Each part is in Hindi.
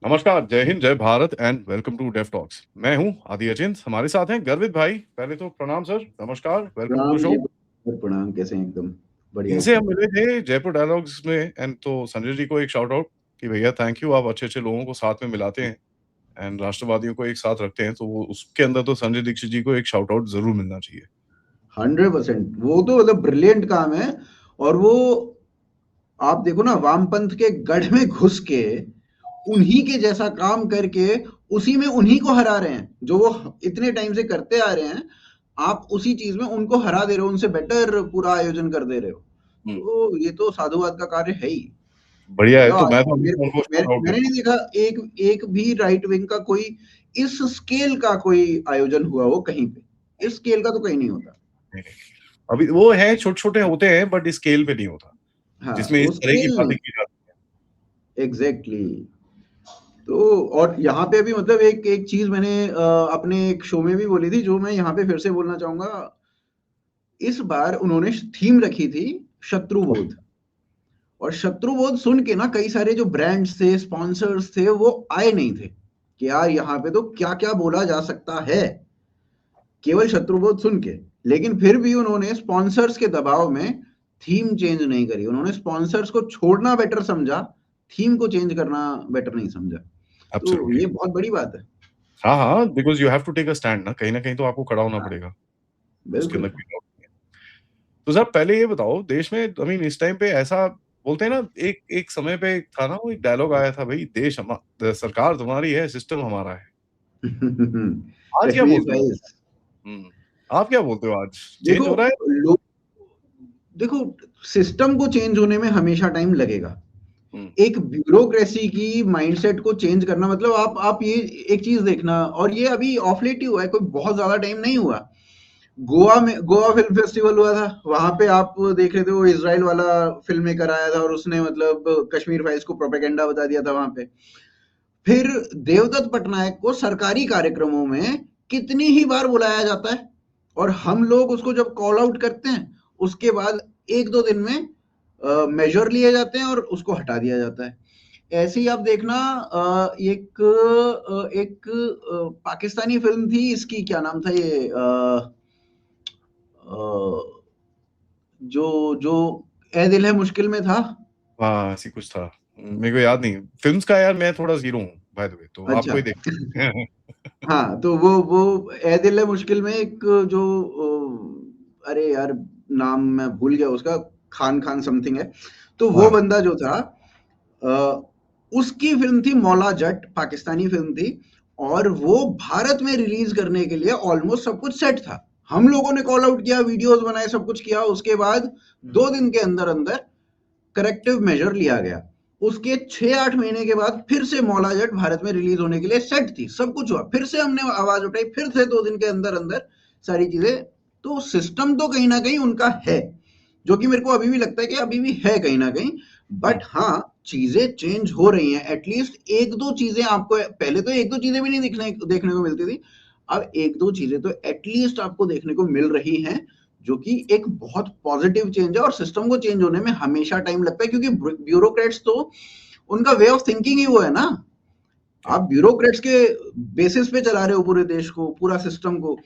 नमस्कार, जय हिंद, जय Bharat and welcome to Dev talks. मैं हूँ आदि अचिंत, हमारे साथ हैं गर्वित भाई। पहले तो प्रणाम सर, नमस्कार, वेलकम टू द प्रणाम शो। जी। प्रणाम, कैसे हैं? एकदम बढ़िया इनसे एकदम। हम मिले थे जयपुर डायलॉग्स में एंड तो संजय जी को एक शाउट आउट कि भैया थैंक यू, आप अच्छे-अच्छे लोगों को साथ में मिलाते हैं एंड राष्ट्रवादियों को एक साथ रखते हैं, तो वो उसके अंदर तो संजय दीक्षित जी को एक शाउट आउट ज़रूर मिलना चाहिए। 100% वो तो मतलब ब्रिलियंट काम है। और वो आप देखो ना, वामपंथ के गढ़ में घुस के उन्हीं के जैसा काम करके उसी में उन्हीं को हरा रहे हैं जो वो इतने टाइम से करते आ रहे हैं। आप उसी चीज में उनको हरा दे रहे हो, उनसे बेटर पूरा आयोजन कर दे रहे हो। हुँ, तो ये तो साधुवाद का कार्य है ही। बढ़िया है, मतलब तो आज मैं तक तो हमेशा उनको शाउट आउट मैंने देता नहीं हूँ। देखा एक एक भी राइट विंग का कोई इस स्केल का कोई आयोजन हुआ हो कहीं पे। इस स्केल का तो कहीं नहीं होता। नहीं, नहीं, अभी वो है छोटे-छोटे होते हैं बट स्केल पे नहीं होता, हाँ, जिसमें इस वो तरह की स्केल बातें नहीं। की जाती हैं। एग्जैक्टली। तो और यहाँ पे भी मतलब एक एक चीज मैंने अपने एक शो में भी बोली थी, जो मैं यहाँ पे फिर से बोलना चाहूंगा। इस बार उन्होंने थीम रखी थी शत्रुबोध। और शत्रुबोध सुन के ना कई सारे जो ब्रांड्स थे, स्पॉन्सर्स थे, वो आए नहीं थे कि यार यहाँ पे तो क्या क्या बोला जा सकता है केवल शत्रुबोध सुन के। लेकिन फिर भी उन्होंने स्पॉन्सर्स के दबाव में थीम चेंज नहीं करी। उन्होंने स्पॉन्सर्स को छोड़ना बेटर समझा, थीम को चेंज करना बेटर नहीं समझा। तो एब्सोल्युटली। ये बहुत बड़ी बात है। हाँ, हाँ, because you have to take a stand ना, कहीं न कहीं तो आपको खड़ा होना हाँ, पड़ेगा, उसके अंदर बिल्कुल। कोई डाउट नहीं है। तो सर पहले ये बताओ देश में आई मीन इस टाइम पे ऐसा बोलते हैं ना एक एक समय पे था ना वो एक डायलॉग आया था भई देश सरकार तुम्हारी है, सिस्टम हमारा है। आज क्या कश्मीर बोलते हो? फाइल्स। हुँ, आप क्या बोलते हो आज? चेंज देखो हो रहा है? लोग, देखो, सिस्टम को चेंज होने में हमेशा टाइम लगेगा। हुँ, एक ब्यूरोक्रेसी की माइंडसेट को चेंज करना, मतलब आप ये एक चीज देखना, और ये अभी ऑफ लेट ही हुआ है, कोई बहुत ज्यादा टाइम नहीं हुआ। गोवा में गोवा फिल्म फेस्टिवल हुआ था, वहां पे आप देख रहे थे वो इजराइल वाला फिल्म मेकर आया था और उसने मतलब कश्मीर फाइल्स को प्रोपेगेंडा बता दिया था वहां पे। फिर देवदत्त पटनायक को सरकारी कार्यक्रमों में कितनी ही बार बुलाया जाता है, और हम लोग उसको जब कॉल आउट करते हैं उसके बाद एक दो दिन में मेजर लिए जाते हैं और उसको हटा दिया जाता है। ऐसे ही आप देखना, एक पाकिस्तानी फिल्म थी, इसकी क्या नाम था ये, अ, जो जो ए दिल है मुश्किल में था। हाँ, ऐसी कुछ था। मेरे को याद नहीं। फ़िल्म्स का यार मैं थोड़ा ज़ीरो हूँ बाय द वे तो अच्छा। आपको ही देखना है। हाँ, तो वो ए दिल है मुश्किल में एक जो अरे यार, नाम मैं भूल गया उसका, खान खान समथिंग है। तो वो हाँ, बंदा जो था, अ, उसकी फिल्म थी मौला जट, पाकिस्तानी फिल्म थी। और वो भारत में रिलीज करने के लिए ऑलमोस्ट सब कुछ सेट था। हम लोगों ने कॉल आउट किया, वीडियोस बनाए, सब कुछ किया। उसके बाद 2 दिन के अंदर अंदर करेक्टिव मेजर लिया गया। उसके 6-8 महीने के बाद फिर से मौला जट भारत में रिलीज होने के लिए सेट थी, सब कुछ हुआ, फिर से हमने आवाज उठाई, फिर से 2 दिन के अंदर अंदर सारी चीजें। तो सिस्टम तो कहीं ना कहीं उनका है, जो कि मेरे को अभी भी लगता है कि अभी भी है कहीं ना कहीं। हुँ, बट हाँ, चीजें चेंज हो रही हैं। एटलीस्ट एक दो चीजें आपको, पहले तो एक दो चीजें भी नहीं देखने को मिलती थी। अब एक दो चीजें तो एटलीस्ट आपको देखने को मिल रही हैं, जो कि एक बहुत पॉजिटिव चेंज है। और सिस्टम को चेंज होने में हमेशा टाइम लगता है, क्योंकि ब्यूरोक्रेट्स तो उनका वे ऑफ थिंकिंग ही वो है ना। ओके। आप ब्यूरोक्रेट्स के बेसिस पे चला रहे हो पूरे देश को, पूरा सिस्टम को।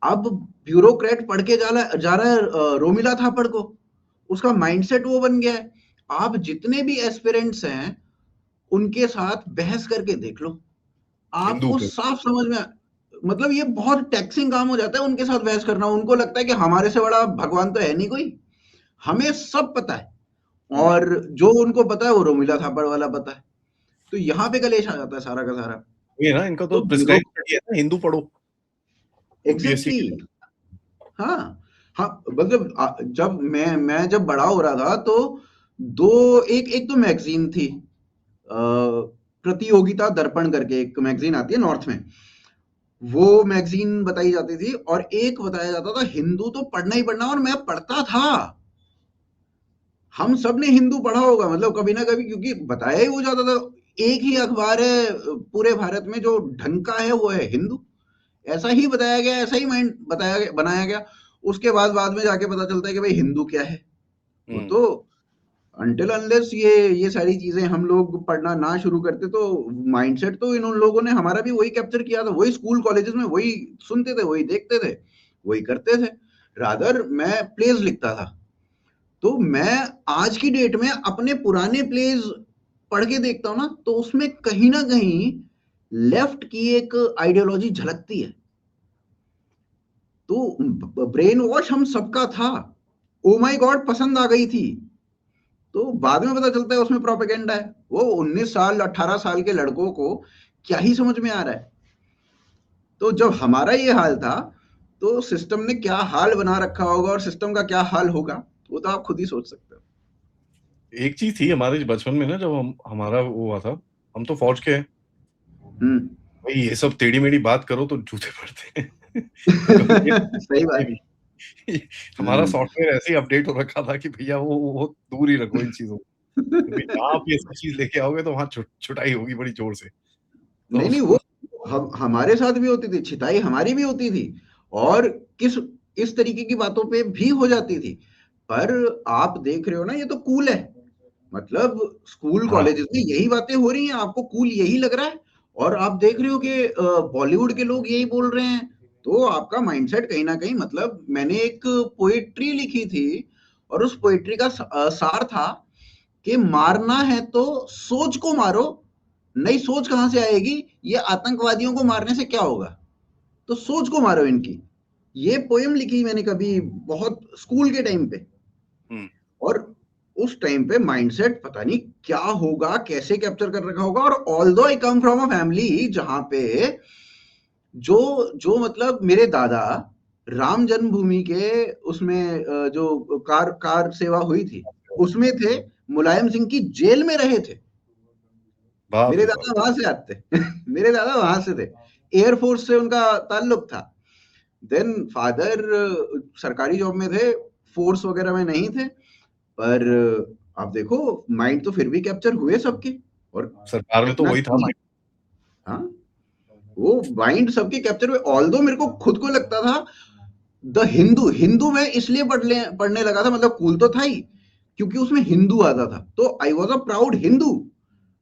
अब ब्यूरोक्रेट पढ़ के जा रहा है रोमिला थापड़ को, उसका माइंडसेट वो बन गया है। आप जितने भी एस्पिरेंट्स हैं उनके साथ बहस करके देख लो, हिंदू आपको पे साफ समझ में मतलब ये बहुत टैक्सिंग काम हो जाता है उनके साथ बहस करना। उनको लगता है कि हमारे से बड़ा भगवान तो है नहीं कोई, हमें सब पता है। हुँ, और जो उनको पता है वो रोमिला थापड़ वाला पता है। तो यहाँ पे कलेश आ जाता है सारा का सारा। ये ना इनका तो तो ब्यूरो प्रेस्क्राइब कर दिया है ना हिंदू पढ़ो, यूपीएससी एग्जैक्टली के exactly, लिए। हाँ। हाँ, मतलब जब मैं जब बड़ा हो रहा था तो दो एक एक तो मैगजीन थी, प्रतियोगिता दर्पण करके एक मैगजीन आती है नॉर्थ में। वो मैगजीन बताई जाती थी, और एक बताया जाता था हिंदू तो पढ़ना ही पढ़ना, और मैं पढ़ता था। हम सब ने हिंदू पढ़ा होगा मतलब कभी ना कभी, क्योंकि बताया ही वो जाता था। एक ही अखबार है पूरे भारत में जो ढंग का है, वो है हिंदू। ऐसा ही बताया गया, ऐसा ही माइंड बताया गया, बनाया गया। उसके बाद में जाके पता चलता है कि भाई हिंदू क्या है। वो हुँ, तो अनटिल अनलेस ये सारी चीजें हम लोग पढ़ना ना शुरू करते तो माइंडसेट तो इन उन लोगों ने हमारा भी वही कैप्चर किया था, वही स्कूल कॉलेजेस में वही सुनते थे, वही देखते थे, वही करते थे। रादर मैं प्लेज लिखता था, तो मैं आज की डेट में अपने पुराने प्लेज पढ़ के देखता हूँ ना, तो उसमें कहीं ना कहीं लेफ्ट की एक आइडियोलॉजी झलकती है। तो ब्रेन वॉश हम सबका था, ओ माय गॉड पसंद आ गई थी, तो बाद में पता चलता है उसमें प्रोपेगेंडा है। वो 19 साल 18 साल के लड़कों को क्या ही समझ में आ रहा है। तो जब हमारा ये हाल था, तो सिस्टम ने क्या हाल बना रखा होगा और सिस्टम का क्या हाल होगा, वो तो आप खुद ही सोच सकते हो। एक चीज थी हमारे बचपन में ना, जब हमारा वो हुआ था, हम तो फौज के हैं भाई, ये सब टेढ़ी मेढ़ी बात करो तो जूते पड़ते हैं। तो कभी सही बात। हमारा हम्म। सॉफ्टवेयर ऐसे ही अपडेट हो रखा था कि भैया वो दूर ही रखो इन चीजों से। तो जहाँ आप ये सब चीज लेके आओगे तो वहां छुटाई होगी बड़ी जोर से। तो नहीं नहीं, वो हमारे साथ भी होती थी, छिताई हमारी भी होती थी, और किस इस तरीके की बातों पे भी हो जाती थी। पर आप देख रहे हो ना, ये तो कूल है, मतलब स्कूल हाँ, कॉलेजेस में यही बातें हो रही हैं, आपको कूल यही लग रहा है, और आप देख रहे हो कि बॉलीवुड के लोग यही बोल रहे हैं, तो आपका माइंडसेट कहीं ना कहीं, मतलब मैंने एक पोएट्री लिखी थी, और उस पोएट्री का सार था कि मारना है तो सोच को मारो, नई सोच कहां से आएगी, ये आतंकवादियों को मारने से क्या होगा, तो सोच को मारो इनकी। ये पोएम लिखी मैंने कभी बहुत स्कूल के टाइम पे, हम्म, और उस टाइम पे माइंडसेट पता नहीं क्या होगा, कैसे कैप्चर कर रखा होगा। और although I come from a family जहां पे जो जो मतलब मेरे दादा राम जन्मभूमि के उसमें जो कार कार सेवा हुई थी उसमें थे, मुलायम सिंह की जेल में रहे थे, बाप मेरे रे बाप। दादा वहां से आते मेरे दादा वहां से थे, एयरफोर्स से उनका ताल्लुक था। देन फादर सरकारी जॉब में थे, फोर्स वगैरह में नहीं थे, पर आप देखो माइंड तो फिर भी कैप्चर हुए सबके, और सरकार में तो कितना वही था कि हाँ, वो माइंड सबके कैप्चर हुए। ऑल्दो मेरे को खुद को लगता था द हिंदू, हिंदू में इसलिए पढ़ने लगा था, मतलब कूल तो था ही क्योंकि उसमें हिंदू आता था, तो I was a proud Hindu.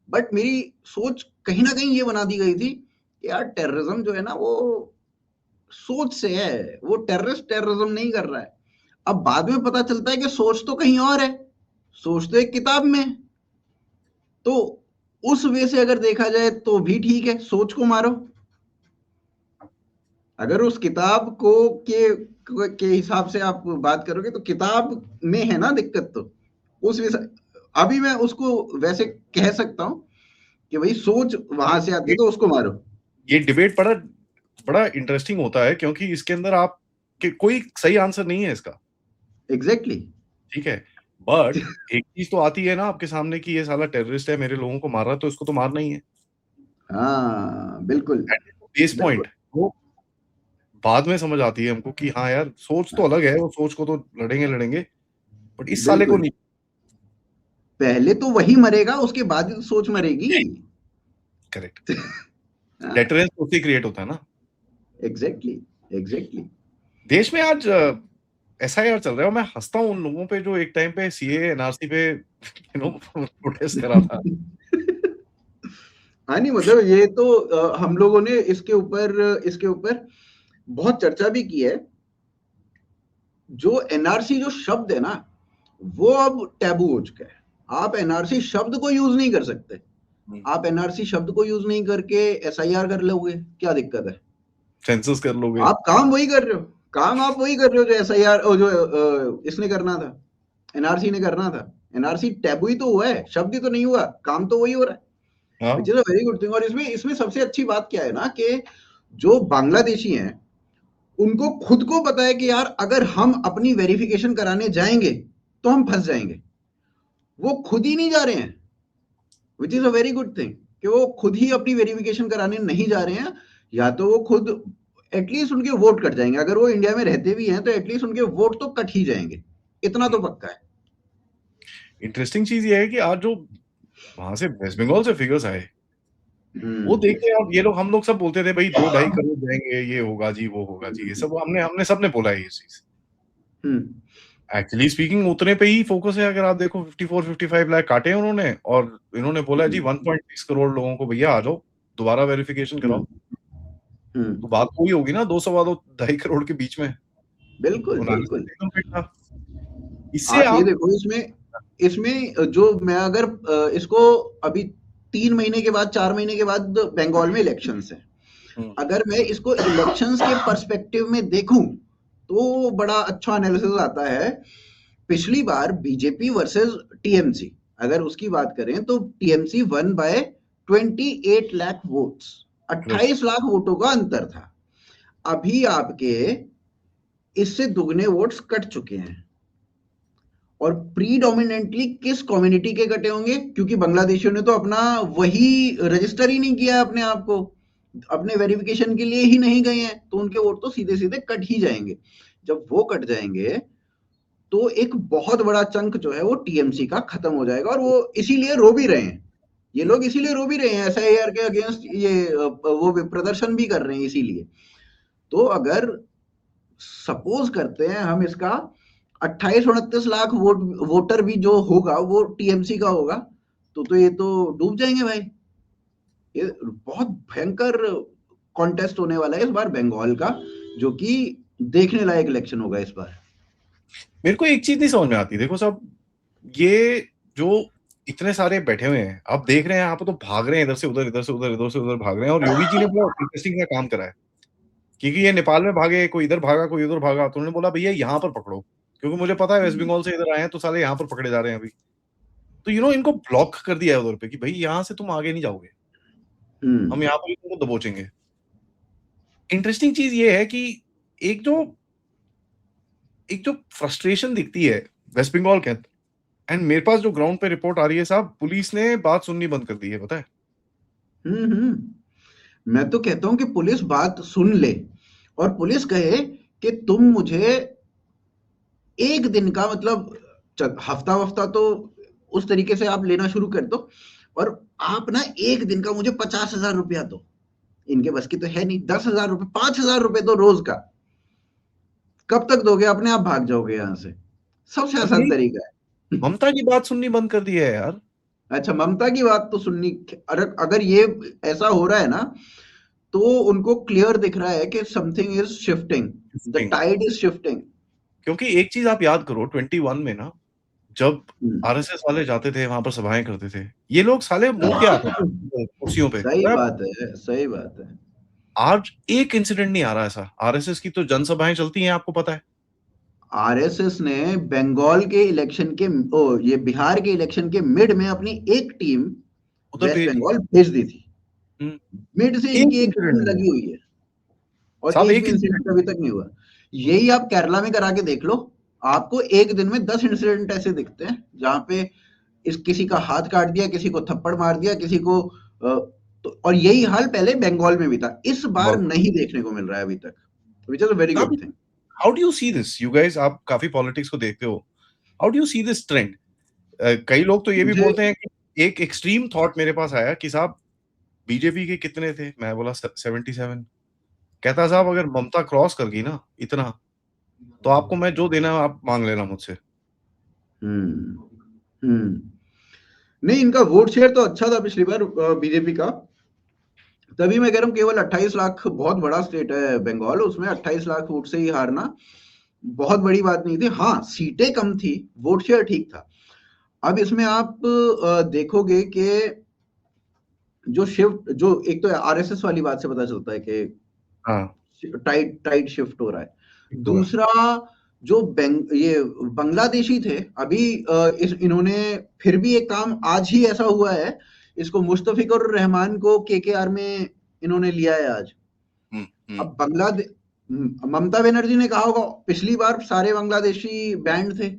But मेरी सोच कहीं ना कहीं ये बना दी गई थी कि यार टेररिज्म जो है ना, वो सोच से है, वो टेररिस्ट टेररिज्म नहीं कर रहा है। अब बाद में पता चलता है कि सोच तो कहीं और है, सोच तो एक किताब में है। तो उस वे से अगर देखा जाए तो भी ठीक है, सोच को मारो। अगर उस किताब को के हिसाब से आप बात करोगे तो किताब में है ना दिक्कत, तो उस विषय अभी मैं उसको वैसे कह सकता हूं कि भाई सोच वहां से आती है तो उसको मारो। ये डिबेट बड़ा बड़ा इंटरेस्टिंग होता है, क्योंकि इसके अंदर आप कि कोई सही आंसर नहीं है इसका। एग्जैक्टली। ठीक है, बट एक चीज तो आती है ना आपके सामने कि ये साला टेररिस्ट है, मेरे लोगों को मार रहा है, तो इसको तो मारना ही है। हाँ बिल्कुल। बेस बिल्कुल पॉइंट वो बाद में समझ आती है हमको कि हाँ यार, सोच तो अलग है, वो सोच को तो लड़ेंगे लड़ेंगे, बट इस साले को बिल्कुल, नहीं। पहले तो वही मरेगा, उसके बाद ही तो सोच मरेगी। करेक्ट। हाँ, डेटरेंस उससे क्रिएट होता है ना। Exactly exactly. देश में आज एसआईआर चल रहा है, और मैं हंसता हूँ उन लोगों पे जो एक टाइम पे सीए एनआरसी पे प्रोटेस्ट करा था। हाँ नहीं, मतलब ये तो हम लोगों ने इसके ऊपर बहुत चर्चा भी की है। जो एनआरसी जो शब्द है ना, वो अब टैबू हो चुका है। आप एनआरसी शब्द को यूज नहीं कर सकते। आप एनआरसी शब्द को यूज नहीं करके एसआईआर कर लोगे, क्या दिक्कत है? सेंसस कर लोगे। आप काम वही कर रहे हो, काम आप वही कर रहे हो जो एसआईआर जो इसने करना था, एनआरसी ने करना था। एनआरसी टैबू ही तो हुआ है, शब्द ही तो नहीं हुआ, काम तो वही हो रहा है, विच हाँ, is a very good thing. और इसमें इसमें सबसे अच्छी बात क्या है ना, कि जो बांग्लादेशी हैं उनको खुद को पता है कि यार अगर हम अपनी वेरिफिकेशन कराने जाएंगे तो हम फंस जाएंगे, वो खुद ही नहीं जा रहे हैं, which is a very good thing, कि वो खुद ही अपनी वेरिफिकेशन कराने नहीं जा रहे हैं। या तो वो खुद एटलीस्ट उनके वोट कट जाएंगे, अगर वो इंडिया में रहते भी हैं तो एटलीस्ट उनके वोट तो कट ही जाएंगे, इतना तो पक्का है। इंटरेस्टिंग चीज ये है कि आज जो वहां से वेस्ट बंगाल से फिगर्स आए, वो हम्म। देखे अब ये लोग, हम लोग सब बोलते थे भाई 2-2.5 करोड़ जाएंगे, ये होगा जी वो होगा जी, ये सब हमने हमने सबने बोला है ये चीज। हम्म। एक्चुअली स्पीकिंग उतने पे ही फोकस है। अगर आप देखो 54-55 लाख काटे हैं उन्होंने, और इन्होंने बोला जी 1.6 करोड़ लोगों को भैया आ जाओ, दोबारा वेरिफिकेशन कराओ। तो बात वही होगी ना, 2 सवा 2 2.5 करोड़ के बीच में। बिल्कुल, एनालिसिस बिल्कुल। एकदम फिट था। इससे आप ये आप देखो इसमें जो मैं अगर इसको अभी 3 महीने के बाद 4 महीने के बाद बंगाल में इलेक्शंस हैं। हुँ, अगर मैं इसको इलेक्शंस के पर्सपेक्टिव में देखूं तो बड़ा अच्छा एनालिसिस आता है। पिछली बार बीजेपी वर्सेस टीएमसी अगर उसकी बात करें तो TMC one by 28 lakh votes, right, 28 lakh वोटों का अंतर था। अभी आपके इससे दुगने वोट्स कट चुके हैं। और प्रीडोमिनेंटली किस कम्युनिटी के कटे होंगे, क्योंकि बांग्लादेशियों ने तो अपना वही रजिस्टर ही नहीं किया अपने आप को, अपने वेरिफिकेशन के लिए ही नहीं गए हैं, तो उनके वोट तो सीधे सीधे कट ही जाएंगे। जब वो कट जाएंगे तो एक बहुत बड़ा चंक जो है वो टीएमसी का खत्म हो जाएगा, और वो इसीलिए रो भी रहे हैं। ये हुँ। लोग इसीलिए रो भी रहे हैं, एसआईआर के अगेंस्ट ये वो प्रदर्शन भी कर रहे हैं इसीलिए। तो अगर सपोज करते हैं हम इसका 28-29 लाख वोटर भी जो होगा वो टीएमसी का होगा, तो ये तो डूब जाएंगे भाई। ये बहुत भयंकर कॉन्टेस्ट होने वाला है इस बार बंगाल का, जो कि देखने लायक इलेक्शन होगा इस बार। मेरे को एक चीज़ नहीं समझ में आती, देखो साहब, ये जो इतने सारे बैठे हुए हैं, आप देख रहे हैं यहाँ पे तो भाग रहे हैं इधर से उधर, इधर से उधर, इधर से उधर भाग रहे हैं, और योगी जी ने बड़ा इंटरेस्टिंग सा काम करा है। क्योंकि ये नेपाल में भागे, कोई इधर भागा, कोई उधर भागा, तो उन्होंने बोला भैया यहाँ पर पकड़ो, क्योंकि मुझे पता है वेस्ट बंगाल से इधर आए हैं तो साले यहाँ पर पकड़े जा रहे हैं अभी। तो इनको ब्लॉक कर दिया है उधर पे कि भाई यहाँ से तुम आगे नहीं जाओगे, हम यहाँ पर ही तुमको दबोचेंगे। इंटरेस्टिंग चीज़ ये है कि एक जो एक जो फ्रस्ट्रेशन दिखती है वेस्ट बंगाल के, एंड मेरे पास जो ग्राउंड पे रिपोर्ट आ रही है साहब, पुलिस ने बात सुननी बंद कर दी है, पता है? मैं तो कहता हूं कि पुलिस बात सुन ले और पुलिस कहे कि तुम मुझे एक दिन का मतलब हफ्ता वफ्ता तो उस तरीके से आप लेना शुरू कर दो, और आप ना एक दिन का मुझे 50,000 रुपया दो। इनके बस की तो है नहीं, 10,000 रुपए, 5,000 रुपए तो रोज का। कब तक दोगे? अपने आप भाग जाओगे यहाँ से। सबसे और आसान यही तरीका है। ममता की बात सुननी बंद कर दी है यार। अच्छा, ममता की बात तो सुननी, अगर ये ऐसा हो रहा है ना, तो उनको क्लियर दिख रहा है कि something is shifting, the tide is shifting. क्योंकि एक चीज आप याद करो 21 में ना, जब आरएसएस वाले जाते थे वहां पर सभाएं करते थे, ये लोग साले मुड़ के आते थे कुर्सियों पे, सही पता है बात आपको? है, सही बात है। आज एक इंसिडेंट नहीं आ रहा ऐसा। आरएसएस की तो जनसभाएं चलती हैं, आपको पता है। आरएसएस ने बंगाल के इलेक्शन के ये बिहार के इलेक्शन के मिड में अपनी एक टीम उधर वेस्ट भेज दिया। बंगाल भेज दी थी। हम्म, मिड से एक इनकी एक इंसिडेंट टीम नहीं लगी हुआ हुई है, और साहब, एक भी एक इंसिडेंट इंसिडेंट। अभी तक नहीं हुआ। यही आप केरला में करा के देख लो, आपको एक दिन में 10 इंसिडेंट ऐसे दिखते हैं जहां पे किसी का हाथ काट दिया, किसी को थप्पड़ मार दिया, किसी को तो, और यही हाल पहले बंगाल में भी था। इस बार नहीं देखने को मिल रहा है अभी तक, which is a very good thing. How do you see this, you guys? आप काफी पॉलिटिक्स को देखते हो, how do you see this trend? कई लोग तो ये भी मुझे बोलते हैं कि एक एक्सट्रीम थॉट मेरे पास आया कि साहब बीजेपी के कितने थे, मैं बोला 77। कहता साहब अगर ममता क्रॉस कर गई ना इतना, तो आपको मैं जो देना है आप मांग लेना मुझसे। हम्म हम्म नहीं, इनका वोट शेयर तो अच्छा था पिछली बार बीजेपी का। तभी मैं कह रहा हूँ केवल 28 लाख, बहुत बड़ा स्टेट है बंगाल, उसमें 28 लाख वोट से ही हारना बहुत बड़ी बात नहीं थी। हाँ, सीटें कम थी, वोट शेयर ठीक था। अब इसमें आप देखोगे कि जो शिफ्ट, जो एक तो आरएसएस वाली बात से पता चलता है कि हाँ, टाइट टाइट शिफ्ट हो रहा है। तो है। दूसरा, जो ये बांग्लादेशी थे अभी, इन्होंने फिर भी एक काम आज ही ऐसा हुआ है, इसको मुस्तफिजुर रहमान को केकेआर में इन्होंने लिया है आज। अब बांग्लादेश, ममता बनर्जी ने कहा होगा पिछली बार सारे बांग्लादेशी बैंड थे,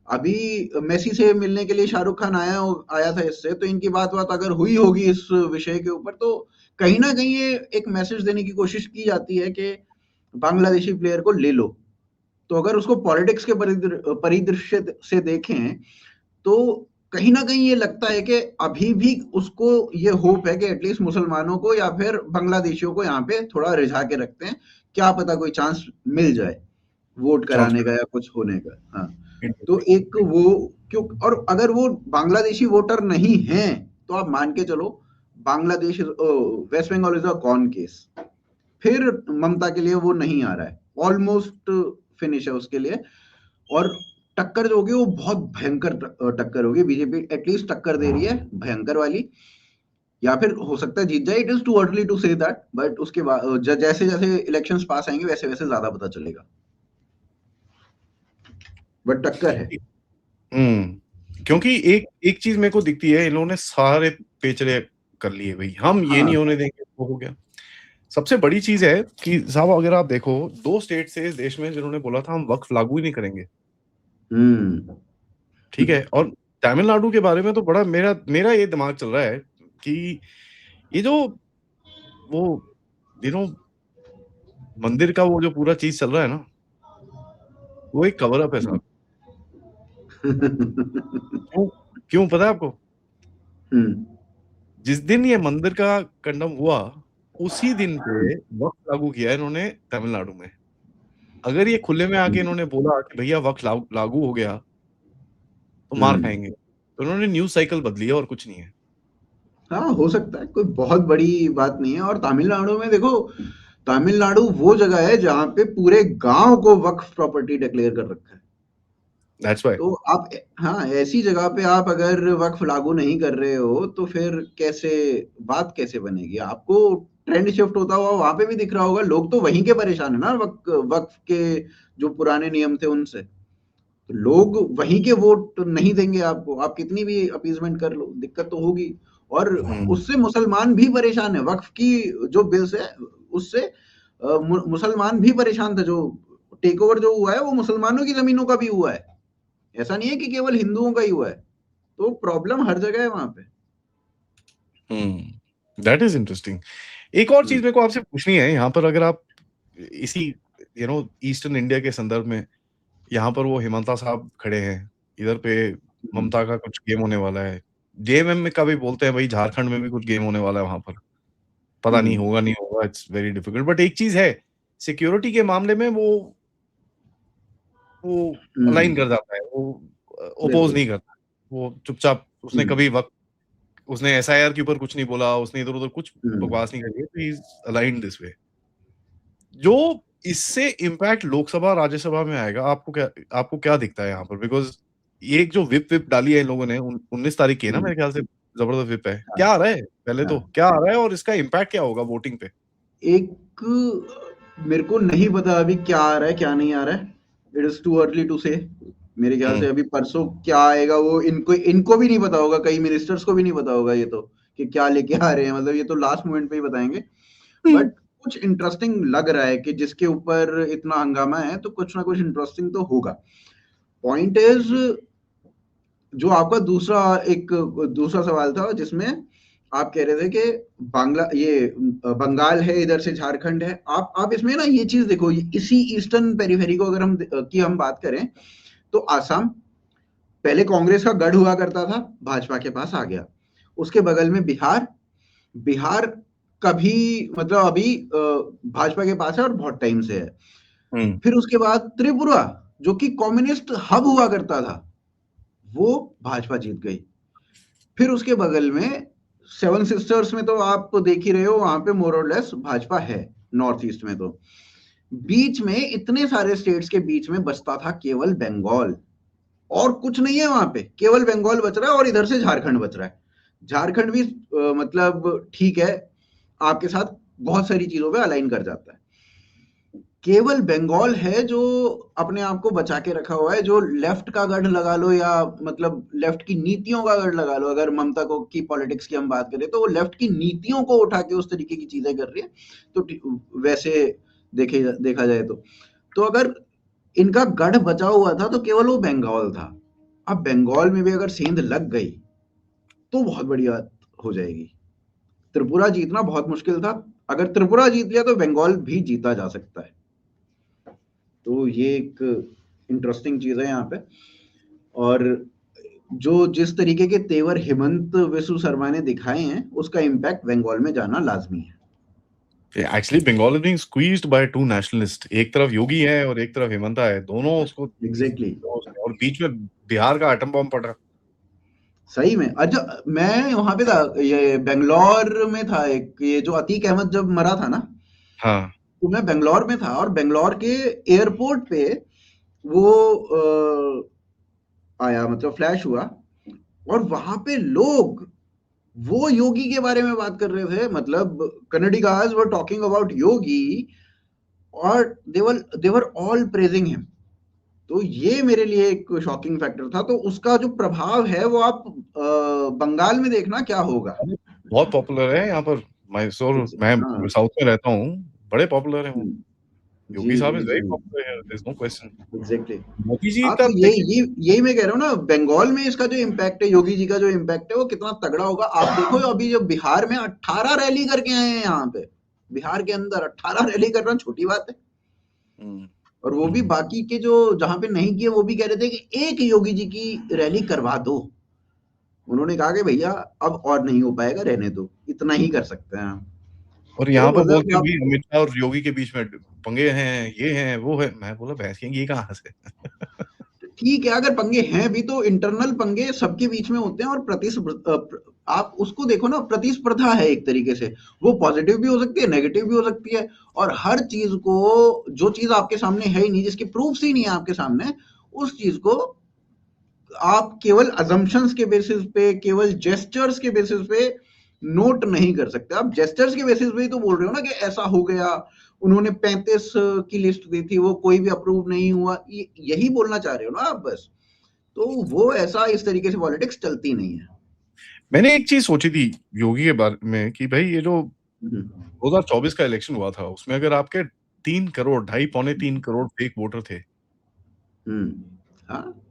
अभी मेसी से मिलने के लिए शाहरुख खान आया था इससे, तो इनकी बात अगर हुई होगी इस विषय के ऊपर, तो कहीं ना कहीं ये एक मैसेज देने की कोशिश की जाती है कि बांग्लादेशी प्लेयर को ले लो। तो अगर उसको पॉलिटिक्स के परिदृश्य से देखें, तो कहीं ना कहीं ये लगता है कि अभी भी उसको ये होप है कि एटलीस्ट मुसलमानों को या फिर बांग्लादेशियों को यहाँ पे थोड़ा रिझा के रखते हैं, क्या पता कोई चांस मिल जाए वोट चांस कराने पे। का या कुछ होने का। हाँ, तो एक वो क्यों, और अगर वो बांग्लादेशी वोटर नहीं हैं तो आप मान के चलो Bangladesh, west Bengal is a gone case. फिर ममता के लिए वो नहीं आ रहा है, ऑलमोस्ट फिनिश है उसके लिए। और टक्कर जो होगी वो बहुत भयंकर टक्कर होगी, बीजेपी एटलीस्ट टक्कर दे रही है भयंकर वाली, या फिर हो सकता है जीत जाए। It is too early to say that, but उसके बाद जैसे जैसे इलेक्शंस पास आएंगे वैसे वैसे ज्यादा पता चलेगा, बट टक्कर है। क्योंकि एक एक चीज मेरे को दिखती है, इन्होंने सारे पेचड़े कर लिए भाई, हम ये हाँ। नहीं होने देंगे, वो हो गया। सबसे बड़ी चीज है कि साहब अगर आप देखो 2 स्टेट से इस देश में जिन्होंने बोला था हम वक्फ लागू ही नहीं करेंगे, हम्म। ठीक है। और तमिलनाडु के बारे में तो बड़ा मेरा मेरा ये दिमाग चल रहा है कि ये जो वो मंदिर का वो जो पूरा चीज चल रहा है ना, वो एक कवर अप है साहब। क्यों क्यों पता है आपको? हम्म। जिस दिन ये मंदिर का कंडम हुआ, उसी दिन पे वक्फ लागू किया है इन्होंने तमिलनाडु में। अगर ये खुले में आके इन्होंने बोला कि भैया वक्फ लागू हो गया, तो मार खाएंगे। तो इन्होंने न्यूज साइकिल बदली है और कुछ नहीं है। हाँ, हो सकता है, कोई बहुत बड़ी बात नहीं है। और तमिलनाडु में देखो, तमिलनाडु वो जगह है जहाँ पे पूरे गांव को वक्फ प्रॉपर्टी डिक्लेयर कर रखा है। That's why. तो आप, हाँ, ऐसी जगह पे आप अगर वक्फ लागू नहीं कर रहे हो तो फिर कैसे, बात कैसे बनेगी? आपको ट्रेंड शिफ्ट होता हुआ वहां पे भी दिख रहा होगा, लोग तो वहीं के परेशान है ना, वक्फ के जो पुराने नियम थे उनसे। तो लोग वहीं के वोट नहीं देंगे आपको, आप कितनी भी अपीजमेंट कर लो, दिक्कत तो होगी। और उससे मुसलमान भी परेशान है, वक्फ की जो बिल्स है उससे मुसलमान भी परेशान थे। जो टेक ओवर जो हुआ है वो मुसलमानों की जमीनों का भी हुआ है, ऐसा नहीं है कि केवल हिंदुओं का ही हुआ है। तो प्रॉब्लम हर जगह है वहां पे। That is interesting. एक और चीज हम्म। मेरे को आपसे पूछनी है यहाँ पर, अगर आप इसी ईस्टर्न इंडिया के संदर्भ में, यहाँ पर वो हिमंता साहब खड़े हैं, इधर पे ममता का कुछ गेम होने वाला है, जेएमएम में का भी बोलते हैं भाई, झारखंड में भी कुछ गेम होने वाला है वहां पर। पता नहीं हम्म। होगा नहीं होगा, इट्स वेरी डिफिकल्ट। बट एक चीज है, सिक्योरिटी के मामले में वो अलाइन हम्म। कर जाता है, वो ओपोज बिल्कुल। नहीं करता। वो चुपचाप, उसने हम्म। कभी वक्त, उसने एसआईआर के ऊपर कुछ नहीं बोला, उसने इधर उधर कुछ हम्म। बकवास नहीं करी है, तो he is aligned this way. जो इससे इम्पैक्ट लोकसभा राज्यसभा में आएगा, आपको क्या दिखता है यहाँ पर? बिकॉज ये एक जो विप विप डाली है इन लोगों ने, 19 तारीख की है ना हम्म। मेरे ख्याल से, जबरदस्त विप है। हाँ। क्या आ रहा है, पहले तो हाँ। क्या आ रहा है और इसका इम्पैक्ट क्या होगा वोटिंग पे? एक, मेरे को नहीं पता अभी क्या आ रहा है क्या नहीं आ रहा है, it is too early to say. मेरे ख्याल से हम्म। अभी परसों क्या आएगा वो इनको इनको भी नहीं पता होगा, कई मिनिस्टर्स को भी नहीं पता होगा ये तो, कि क्या लेके आ रहे हैं। मतलब ये तो लास्ट मोमेंट पे ही बताएंगे। बट कुछ इंटरेस्टिंग लग रहा है कि जिसके ऊपर इतना हंगामा है तो कुछ ना कुछ इंटरेस्टिंग तो होगा। पॉइंट इज, जो आपका दूसरा सवाल था जिसमें आप कह रहे थे कि बंगाल है, इधर से झारखंड है। आप इसमें ना ये चीज देखो, इसी ईस्टर्न पेरिफेरी को अगर हम बात करें तो आसाम पहले कांग्रेस का गढ़ हुआ करता था, भाजपा के पास आ गया। उसके बगल में बिहार, बिहार कभी, मतलब अभी भाजपा के पास है और बहुत टाइम से है। हम्म। फिर उसके बाद त्रिपुरा, जो कि कम्युनिस्ट हब हुआ करता था, वो भाजपा जीत गई। फिर उसके बगल में सेवन सिस्टर्स में तो आप देख ही रहे हो, वहां पे मोर और लेस भाजपा है, नॉर्थ ईस्ट में। तो बीच में इतने सारे स्टेट्स के बीच में बचता था केवल बंगाल, और कुछ नहीं है वहां पे, केवल बंगाल बच रहा है और इधर से झारखंड बच रहा है। झारखंड भी मतलब ठीक है, आपके साथ बहुत सारी चीजों पे अलाइन कर जाता है। केवल बंगाल है जो अपने आप को बचा के रखा हुआ है, जो लेफ्ट का गढ़ लगा लो, या मतलब लेफ्ट की नीतियों का गढ़ लगा लो। अगर ममता को की पॉलिटिक्स की हम बात करें तो वो लेफ्ट की नीतियों को उठा के उस तरीके की चीजें कर रही है। तो वैसे देखा जाए तो अगर इनका गढ़ बचा हुआ था तो केवल वो बंगाल था। अब बंगाल में भी अगर सेंध लग गई तो बहुत बड़ी बात हो जाएगी। त्रिपुरा जीतना बहुत मुश्किल था, अगर त्रिपुरा जीत लिया तो बंगाल भी जीता जा सकता है। तो ये एक इंटरेस्टिंग चीज है यहाँ पे। और जो जिस तरीके के तेवर हेमंत विश्व शर्मा ने दिखाए हैं, उसका इम्पैक्ट बंगाल में जाना लाजमी है। Actually Bengal is being squeezed by two nationalist, एक तरफ योगी है और एक तरफ हेमंता है, दोनों उसको एग्जैक्टली और बीच में बिहार का एटम बम पड़ा। सही में। अच्छा, मैं वहां पे था, ये बेंगलोर में था, एक ये जो अतीक अहमद जब मरा था ना, हाँ तो मैं बेंगलोर में था, और बेंगलोर के एयरपोर्ट पे वो आया, मतलब फ्लैश हुआ, और वहां पे लोग वो योगी के बारे में बात कर रहे थे, मतलब कन्नडिगास वर टॉकिंग अबाउट योगी, और दे वर ऑल प्रेजिंग हिम। तो ये मेरे लिए एक शॉकिंग फैक्टर था। तो उसका जो प्रभाव है वो आप बंगाल में देखना क्या होगा। बहुत पॉपुलर है यहाँ पर, मैसूर, मैं हाँ। साउथ में रहता हूँ, बड़े पॉपुलर है वो। योगी जी साहब ji is ji, very popular here, there is no question. Exactly. Modi ji हाँ, का तो देखिए, यही मैं कह रहा हूँ ना, बंगाल में इसका जो इम्पैक्ट है, योगी जी का जो इम्पैक्ट है वो कितना तगड़ा होगा। आप देखो अभी जो बिहार में 18 रैली करके आए हैं यहाँ पे, बिहार के अंदर 18 रैली करना छोटी बात है। हम्म, और वो भी बाकी के जो जहाँ पे नहीं किए वो भी कह रहे थे कि एक योगी जी की रैली करवा दो। उन्होंने कहा कि भैया अब और नहीं हो पाएगा, रहने दो, इतना ही कर सकते हैं हम। और तो यहाँ पर बोलते मतलब हैं आप, भाई अमित शाह और योगी के बीच में पंगे हैं, ये हैं वो है। मैं बोला भैंस की ये कहाँ से? ठीक है, अगर पंगे हैं भी तो इंटरनल पंगे सबके बीच में होते हैं, और आप उसको देखो ना, प्रतिस्पर्धा है एक तरीके से। वो पॉजिटिव भी हो सकती है, नेगेटिव भी हो सकती है, और हर चीज को, जो चीज आपके सामने है ही नहीं, जिसकी प्रूफ ही नहीं है आपके सामने, उस चीज को आप केवल अजम्पशंस के बेसिस पे, केवल जेस्चर्स के बेसिस पे नोट नहीं कर सकते। आप जेस्चर्स के बेसिस पे ही तो बोल रहे हो ना कि ऐसा हो गया, उन्होंने 35 की लिस्ट दी थी, वो कोई भी अप्रूव नहीं हुआ, यही बोलना चाह रहे हो ना आप बस। तो वो ऐसा, इस तरीके से पॉलिटिक्स चलती नहीं है। मैंने एक चीज सोची थी योगी के बारे में कि भाई ये जो हम्म 2024 का इलेक्शन हुआ था उसमें अगर आपके 3 करोड़, ढाई पौने 3 करोड़ फेक वोटर थे, हाँ,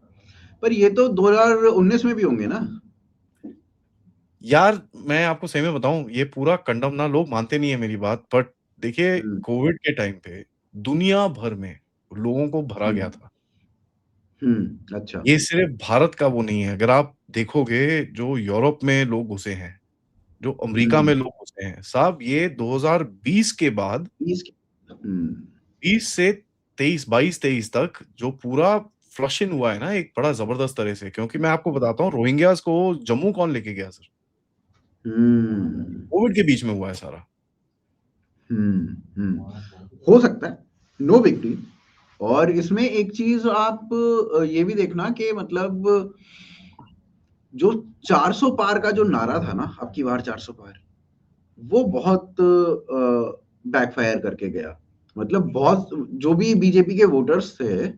पर ये तो 2019 में भी होंगे ना। यार मैं आपको सही में बताऊं, ये पूरा कंडम ना, लोग मानते नहीं है मेरी बात, बट देखिए हम्म कोविड के टाइम पे दुनिया भर में लोगों को भरा गया हम्म था। अच्छा। ये सिर्फ भारत का वो नहीं है, अगर आप देखोगे जो यूरोप में लोग घुसे हैं, जो अमेरिका में हम्म लोग घुसे हैं, साहब ये 2020 के बाद, 20 20 से 23, 22-23 तक जो पूरा फ्लश इन हुआ है ना एक बड़ा जबरदस्त तरह से, क्योंकि मैं आपको बताता हूँ रोहिंग्यास को जम्मू कौन लेके गया सर? हम्म कोविड के बीच में हुआ है सारा। हो सकता है, नो बिग डील। और इसमें एक चीज आप ये भी देखना कि मतलब जो 400 पार का जो नारा था ना, अब की बार 400 पार, वो बहुत बैकफायर करके गया। मतलब बहुत, जो भी बीजेपी के वोटर्स थे,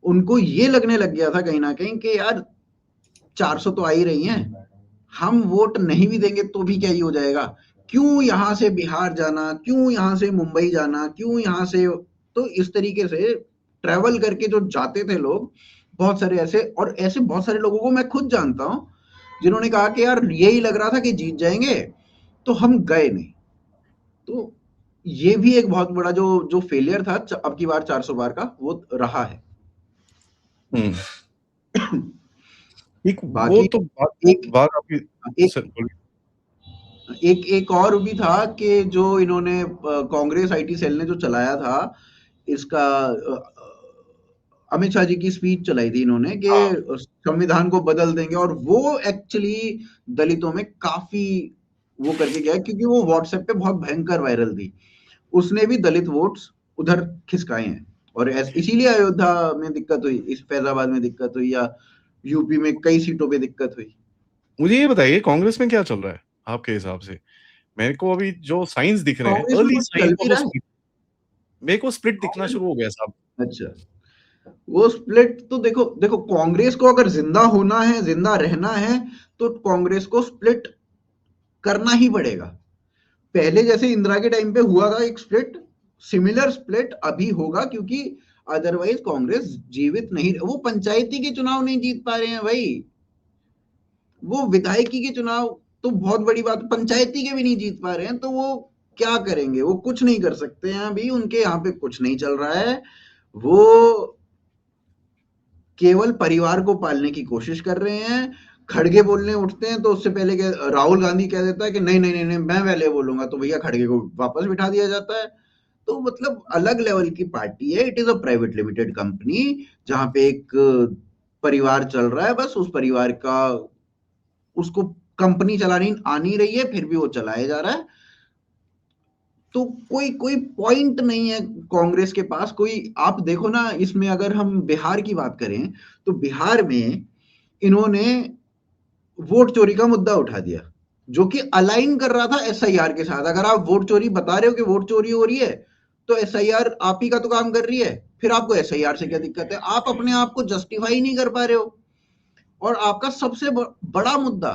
उनको ये लगने लग गया था कहीं ना कहीं कि यार 400 तो आ ही रही हैं, हम वोट नहीं भी देंगे तो भी क्या ही हो जाएगा, क्यों यहाँ से बिहार जाना, क्यों यहाँ से मुंबई जाना, क्यों यहाँ से। तो इस तरीके से ट्रेवल करके जो जाते थे लोग, बहुत सारे ऐसे, और ऐसे बहुत सारे लोगों को मैं खुद जानता हूँ, जिन्होंने कहा कि यार यही लग रहा था कि जीत जाएंगे, तो हम गए नहीं। तो ये भी एक बहुत बड़ा जो जो फेलियर था अब की बार 400 बार का, वो रहा है। हम्म, एक वो बाकी तो बात, एक बात आपकी एक सर बोलिए। एक और भी था कि जो इन्होंने कांग्रेस आईटी सेल ने जो चलाया था, इसका अमित शाह जी की स्पीच चलाई थी इन्होंने कि हाँ संविधान को बदल देंगे, और वो एक्चुअली दलितों में काफी वो करके गया, क्योंकि वो व्हाट्सएप पे बहुत भयंकर वायरल थी। उसने भी दलित वोट्स उधर खिसकाए हैं, और इसीलिए अयोध्या में दिक्कत हुई, इस फैजाबाद में दिक्कत हुई, या यूपी में कई सीटों पे दिक्कत हुई। मुझे ये बताइए कांग्रेस में क्या चल रहा है आपके हिसाब से? मेरे को अभी जो साइंस दिख रहे हैं, कांग्रेस में अर्ली कुछ साइंस चल भी ऑफ अ रहा है। स्प्लिट, मेरे को स्प्लिट दिखना कांग्रेस, शुरू हो गया साहब। अच्छा, वो स्प्लिट तो देखो देखो, कांग्रेस को अगर जिंदा होना है, जिंदा रहना है, तो कांग्रेस को स्प्लिट करना ही पड़ेगा। पहले जैसे इंदिरा के टाइम पे हुआ था एक स्प्लिट, सिमिलर स्प्लिट अभी होगा, क्योंकि अदरवाइज कांग्रेस जीवित नहीं, वो पंचायती के चुनाव नहीं जीत पा रहे हैं भाई, वो विधायकी के चुनाव तो बहुत बड़ी बात, पंचायती के भी नहीं जीत पा रहे हैं, तो वो क्या करेंगे, वो कुछ नहीं कर सकते हैं अभी, उनके यहाँ पे कुछ नहीं चल रहा है। वो केवल परिवार को पालने की कोशिश कर रहे हैं। खड़गे बोलने उठते हैं तो उससे पहले राहुल गांधी कह देता है कि नहीं नहीं नहीं नहीं मैं पहले बोलूंगा, तो भैया खड़गे को वापस बिठा दिया जाता है। तो मतलब अलग लेवल की पार्टी है। It is a private limited company जहां पे एक परिवार चल रहा है, बस उस परिवार का उसको कंपनी चलानी आ नहीं रही है, फिर भी वो चलाया जा रहा है। तो कोई कोई पॉइंट नहीं है कांग्रेस के पास कोई। आप देखो ना, इसमें अगर हम बिहार की बात करें तो बिहार में इन्होंने वोट चोरी का मुद्दा उठा दिया, जो कि अलाइन कर रहा था एसआईआर के साथ। अगर आप वोट चोरी बता रहे हो कि वोट चोरी हो रही है, तो एसआईआर आप ही का तो काम कर रही है, फिर आपको एसआईआर से क्या दिक्कत है? आप अपने आप को जस्टिफाई नहीं कर पा रहे हो। और आपका सबसे बड़ा मुद्दा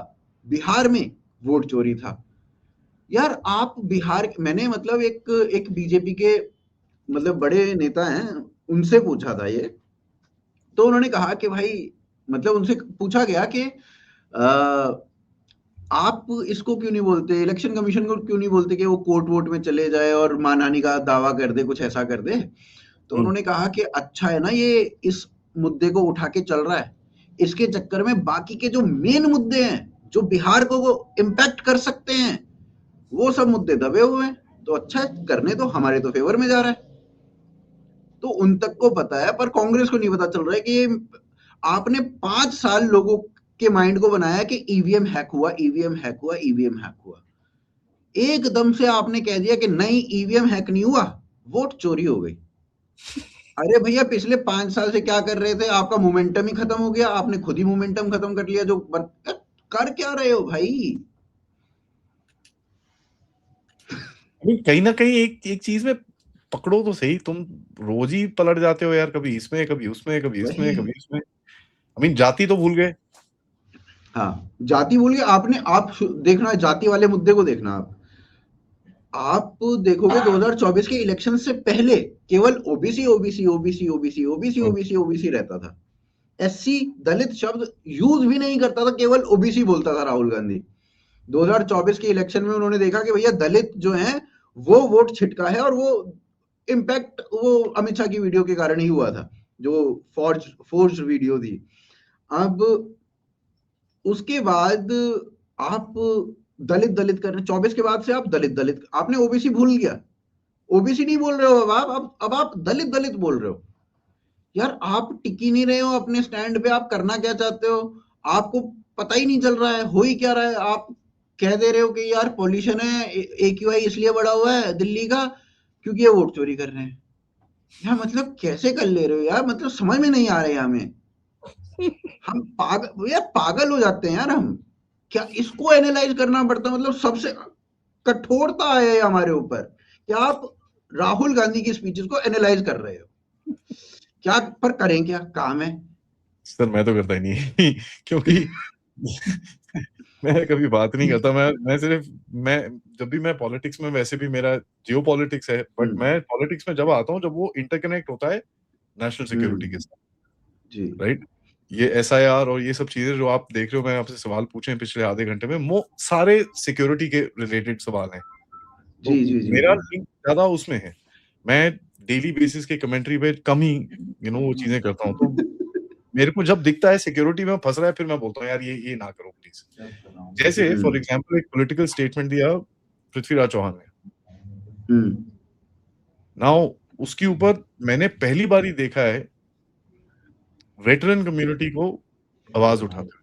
बिहार में वोट चोरी था। यार आप बिहार, मैंने मतलब एक बीजेपी के मतलब बड़े नेता हैं, उनसे पूछा था ये। तो उन्होंने कहा कि भाई, मतलब उनसे पूछा गया कि आप इसको क्यों नहीं बोलते, इलेक्शन कमीशन को क्यों नहीं बोलते कि वो कोर्ट वोट में चले जाए और मानहानि का दावा कर दे, कुछ ऐसा कर दे। तो उन्होंने कहा कि अच्छा है ना, ये इस मुद्दे को उठा के चल रहा है, इसके चक्कर में बाकी के जो मेन मुद्दे हैं जो बिहार को इम्पैक्ट कर सकते हैं, वो सब मुद्दे दबे हुए हैं। तो अच्छा है, करने तो हमारे तो फेवर में जा रहा है। तो उन तक को पता है, पर कांग्रेस को नहीं पता चल रहा है कि आपने 5 साल लोगों के माइंड को बनाया कि ईवीएम हैक हुआ, ईवीएम हैक हुआ, ईवीएम हैक हुआ। एकदम से आपने कह दिया कि नहीं, ईवीएम हैक नहीं हुआ, वोट चोरी हो गई। अरे भैया, पिछले 5 साल से क्या कर रहे थे? आपका मोमेंटम ही खत्म हो गया, आपने खुद ही मोमेंटम खत्म कर लिया। कर क्या रहे हो भाई? कहीं ना कहीं एक एक चीज में पकड़ो तो सही, तुम रोज ही पलट जाते हो यार, कभी इसमें कभी उसमें कभी इसमें कभी इसमें। आई मीन जाति तो भूल गए। हाँ, जाति भूल गए आपने। आप देखना, जाति वाले मुद्दे को देखना। आप देखोगे 2024 के इलेक्शन से पहले केवल OBC OBC OBC OBC OBC OBC OBC रहता था। एससी दलित शब्द यूज भी नहीं करता था, केवल ओबीसी बोलता था राहुल गांधी। 2024 के इलेक्शन में उन्होंने देखा कि भैया दलित जो हैं वो वोट छिटका है, और वो इम्पैक्ट वो अमित शाह की वीडियो के कारण ही हुआ था, जो फोर्ज वीडियो थी। अब उसके बाद आप दलित दलित कर रहे, 24 के बाद से आप दलित दलित, आपने ओबीसी भूल गया। ओबीसी नहीं बोल रहे हो अब आप दलित दलित बोल रहे हो। यार आप टिक ही नहीं रहे हो अपने स्टैंड पे। आप करना क्या चाहते हो? आपको पता ही नहीं चल रहा है हो ही क्या रहा है। आप कह दे रहे हो कि यार पॉल्यूशन है, एक्यूआई इसलिए बढ़ा हुआ है दिल्ली का क्योंकि ये वोट चोरी कर रहे हैं। यार मतलब कैसे कर ले रहे हो यार? मतलब समझ में नहीं आ रही है हमें। हम पागल, यार पागल हो जाते हैं यार हम। क्या इसको एनालाइज करना पड़ता है? मतलब सबसे कठोरता है हमारे ऊपर कि आप राहुल गांधी की स्पीचेस को एनालाइज कर रहे हो। क्या पर करें, क्या काम है? सर मैं तो करता ही नहीं क्योंकि मैं कभी बात नहीं करता। मैं सिर्फ मैं जब भी मैं पॉलिटिक्स में, वैसे भी मेरा जियो पॉलिटिक्स है, बट मैं पॉलिटिक्स में जब आता हूँ जब वो इंटरकनेक्ट होता है नेशनल सिक्योरिटी के साथ, जी राइट। ये एसआईआर और ये सब चीजें जो आप देख रहे हो, मैं आपसे सवाल पूछे पिछले आधे घंटे में, वो सारे सिक्योरिटी के रिलेटेड सवाल हैं। तो जी जी जी मेरा जी लिंक ज्यादा उसमें है। मैं डेली बेसिस के कमेंट्री पे कम ही वो चीजें करता हूँ। तो मेरे को जब दिखता है सिक्योरिटी में फंस रहा है, फिर मैं बोलता हूँ यार ये ना करो प्लीज। जैसे फॉर एग्जांपल एक पॉलिटिकल स्टेटमेंट दिया पृथ्वीराज चौहान ने, नाउ उसके ऊपर मैंने पहली बार ही देखा है वेटरन कम्युनिटी को आवाज उठाते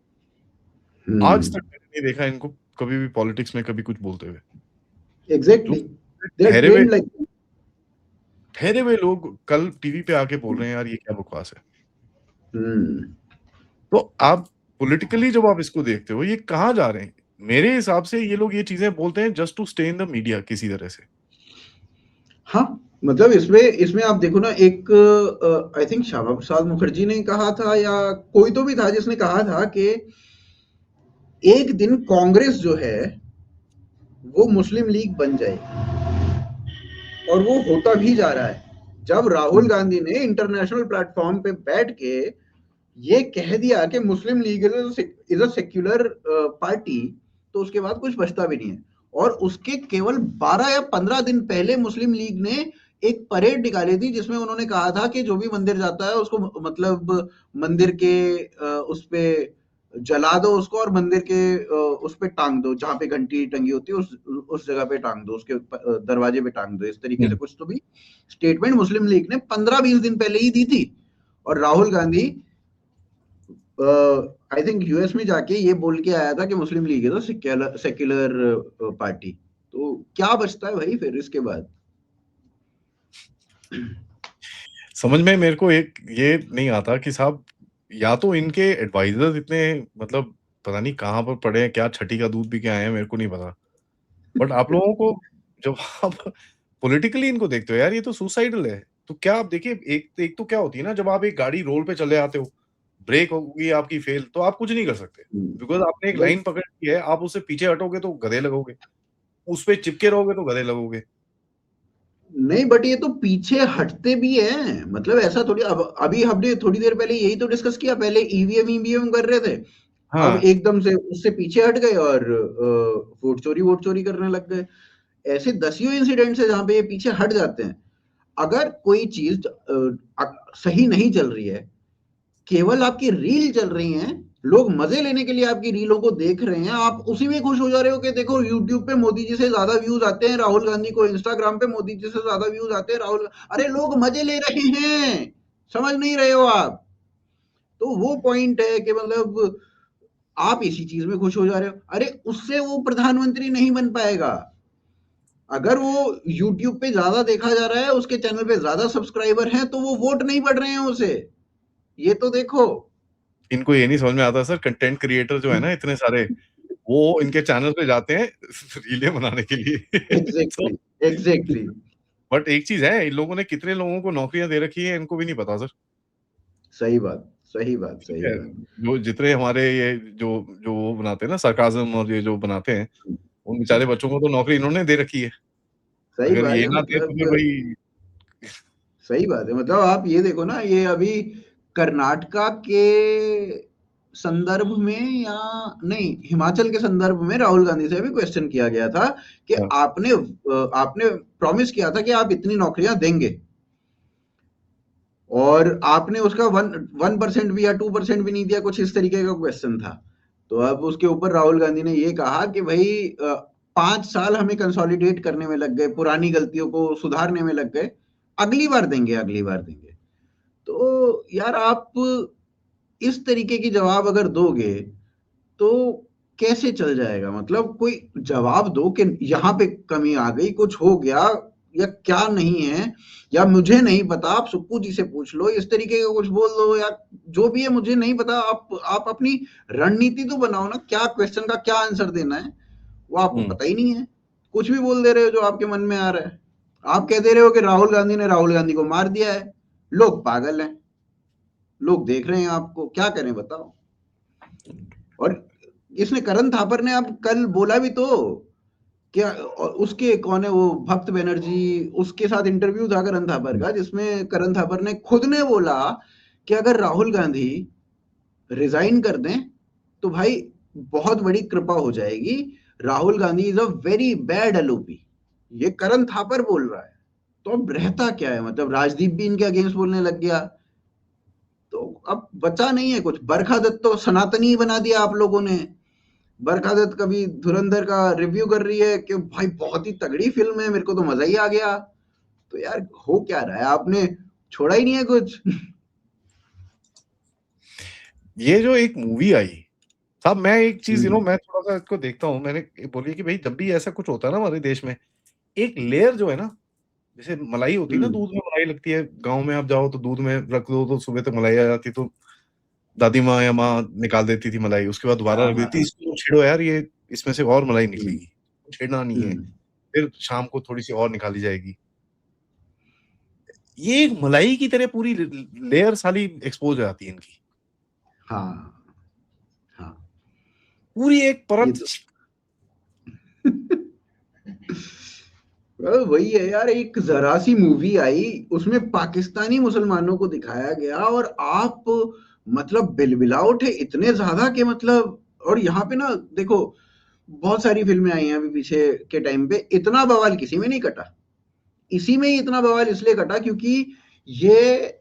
हुए। आज तक मैंने नहीं देखा इनको कभी भी पॉलिटिक्स में कभी कुछ बोलते हुए। जो एग्जैक्टली, दे आर ठहरे हुए ट्रेन्ड लाइक। ठहरे हुए लोग कल टीवी पे आके बोल रहे हैं यार ये क्या बकवास है। तो आप पॉलिटिकली जब आप इसको देखते हो, ये कहाँ जा रहे हैं? मेरे हिसाब से ये लोग ये चीजें बोलते हैं just to stay in the media किसी तरह से। हाँ, मतलब इसमें इसमें आप देखो ना, एक आई थिंक श्यामा प्रसाद मुखर्जी ने कहा था या कोई तो भी था जिसने कहा था कि एक दिन कांग्रेस जो है वो मुस्लिम लीग बन जाएगी, और वो होता भी जा रहा है। जब राहुल गांधी ने इंटरनेशनल प्लेटफॉर्म पे बैठ के ये कह दिया कि Muslim League is a secular party, तो उसके बाद कुछ बचता भी नहीं है। और उसके केवल 12 या 15 दिन पहले मुस्लिम लीग ने एक परेड निकाली थी जिसमें उन्होंने कहा था कि जो भी मंदिर जाता है उसको मतलब मंदिर के उस पे जला दो उसको और मंदिर के उस पे टांग दो, जहाँ पे घंटी टंगी होती है उस जगह पे टांग दो, उसके दरवाजे पे टांग दो। इस तरीके से कुछ तो भी स्टेटमेंट मुस्लिम लीग ने 15-20 दिन पहले ही दी थी। और Rahul Gandhi I think US में जाके ये बोल के आया था कि मुस्लिम लीग है तो सेक्युलर पार्टी। तो क्या बचता है भाई फिर इसके बाद? समझ में मेरे को एक ये नहीं आता कि साहब या तो इनके एडवाइजर्स इतने मतलब पता नहीं कहाँ पर पड़े हैं, क्या छठी का दूध पी के आए हैं, मेरे को नहीं पता। बट आप लोगों को जब आप पॉलिटिकली इनको देखते हो यार, ये तो सुसाइडल है। तो क्या आप देखिए, एक तो क्या होती है ना, जब आप एक गाड़ी रोड पे चले आते हो, ब्रेक होगी आपकी फेल, तो आप कुछ नहीं कर सकते बिकॉज आपने एक भाई लाइन पकड़ ली है। आप उससे पीछे हटोगे तो गधे लगोगे, उस पे चिपके रहोगे तो गधे लगोगे। नहीं, बट ये तो पीछे हटते भी हैं, मतलब ऐसा थोड़ी। अब अभी हमने थोड़ी देर पहले यही तो डिस्कस किया, पहले ईवीएम ईवीएम कर रहे थे, अब हाँ। एकदम से उससे पीछे हट गए और वोट चोरी करने लग गए। ऐसे दसियों इंसिडेंट्स है जहां पे ये पीछे हट जाते हैं। अगर कोई चीज सही नहीं चल रही है, केवल आपकी रील चल रही हैं, लोग मजे लेने के लिए आपकी रीलों को देख रहे हैं, आप उसी में खुश हो जा रहे हो कि देखो यूट्यूब पे मोदी जी से ज्यादा व्यूज आते हैं राहुल गांधी को, इंस्टाग्राम पे मोदी जी से ज्यादा व्यूज आते हैं राहुल। अरे लोग मजे ले रहे हैं, समझ नहीं रहे हो आप? तो वो पॉइंट है कि मतलब आप इसी चीज में खुश हो जा रहे हो। अरे उससे वो प्रधानमंत्री नहीं बन पाएगा। अगर वो यूट्यूब पे ज्यादा देखा जा रहा है, उसके चैनल पे ज्यादा सब्सक्राइबर हैं, तो वो वोट नहीं बढ़ रहे हैं उसे, ये तो देखो। इनको ये नहीं समझ में आता सर, कंटेंट क्रिएटर जो है ना इतने सारे, वो इनके चैनल पे जाते हैं रीलें बनाने के लिए तो एग्जैक्टली, एग्जैक्टली। बट एक चीज है, इन लोगों ने कितने लोगों को नौकरियां दे रखी है इनको भी नहीं पता सर। सही बात, सही बात, ठीक सही है, बात। जो जितने हमारे ये जो जो वो बनाते हैं ना सरकाजम, और ये जो बनाते हैं, उन बेचारे बच्चों को तो नौकरी इन्होंने दे रखी है। सही अगर बात ये है, ना दे तो फिर मतलब भाई। सही बात है। मतलब आप ये देखो ना, ये अभी कर्नाटका के संदर्भ में, या नहीं, हिमाचल के संदर्भ में राहुल गांधी से भी क्वेश्चन किया गया था कि हाँ, आपने प्रॉमिस किया था कि आप इतनी नौकरियां देंगे, और आपने उसका 1% भी या 2% भी नहीं दिया, कुछ इस तरीके का क्वेश्चन था। तो अब उसके ऊपर राहुल गांधी ने ये कहा कि भाई 5 साल हमें कंसोलिडेट करने में लग गए, पुरानी गलतियों को सुधारने में लग गए, अगली बार देंगे, अगली बार देंगे। तो यार आप इस तरीके की जवाब अगर दोगे तो कैसे चल जाएगा? मतलब कोई जवाब दो कि यहाँ पे कमी आ गई, कुछ हो गया या क्या नहीं है, या मुझे नहीं पता, आप सुप्पू जी से पूछ लो, इस तरीके का कुछ बोल दो, या जो भी है मुझे नहीं पता। आप अपनी रणनीति तो बनाओ ना, क्या क्वेश्चन का क्या आंसर देना है, वो आपको हम्म, पता ही नहीं है। कुछ भी बोल दे रहे हो जो आपके मन में आ रहा है। आप कह दे रहे हो कि राहुल गांधी ने राहुल गांधी को मार दिया है, लोग पागल हैं, लोग देख रहे हैं आपको, क्या करें बताओ? और इसने करण थापर ने अब कल बोला भी तो, क्या उसके कौन है वो, भक्त बनर्जी, उसके साथ इंटरव्यू था करण थापर का, जिसमें करण थापर ने खुद ने बोला कि अगर राहुल गांधी रिजाइन कर दें तो भाई बहुत बड़ी कृपा हो जाएगी, Rahul Gandhi is a very bad LOP. ये करण थापर बोल रहा है। तो अब रहता क्या है? मतलब राजदीप भी इनके अगेंस्ट बोलने लग गया, तो अब बचा नहीं है कुछ। बरखा दत्त तो सनातनी ही बना दिया आप लोगों ने। बरखा दत्त कभी धुरंधर का रिव्यू कर रही है कि भाई बहुत ही तगड़ी फिल्म है, मेरे को तो मजा ही आ गया। तो यार हो क्या रहा है? आपने छोड़ा ही नहीं है कुछ। ये जो एक मूवी आई साहब, मैं एक चीज मैं थोड़ा सा इसको देखता हूँ। मैंने बोली कि भाई जब भी ऐसा कुछ होता है ना हमारे देश में, एक लेयर जो है ना, जैसे मलाई होती है ना, दूध में मलाई लगती है, गांव में आप जाओ तो दूध में रख दो तो सुबह तक मलाई आ जाती, तो दादी माँ या माँ निकाल देती थी मलाई, उसके बाद दोबारा हाँ रख हाँ देती, हाँ। इसको छेड़ो यार, ये इसमें से और मलाई निकलेगी, छेड़ना नहीं है। हम्म, फिर शाम को थोड़ी सी और निकाली जाएगी। ये एक मलाई की तरह पूरी लेयर साली एक्सपोज हो जाती है इनकी, हाँ हाँ। पूरी एक ये परत। तो वही है यार, एक जरा सी मूवी आई, उसमें पाकिस्तानी मुसलमानों को दिखाया गया, और आप मतलब बिलबिला उठे इतने ज्यादा कि मतलब। और यहाँ पे ना देखो, बहुत सारी फिल्में आई हैं अभी पीछे के टाइम पे, इतना बवाल किसी में नहीं कटा। इसी में ही इतना बवाल इसलिए कटा क्योंकि ये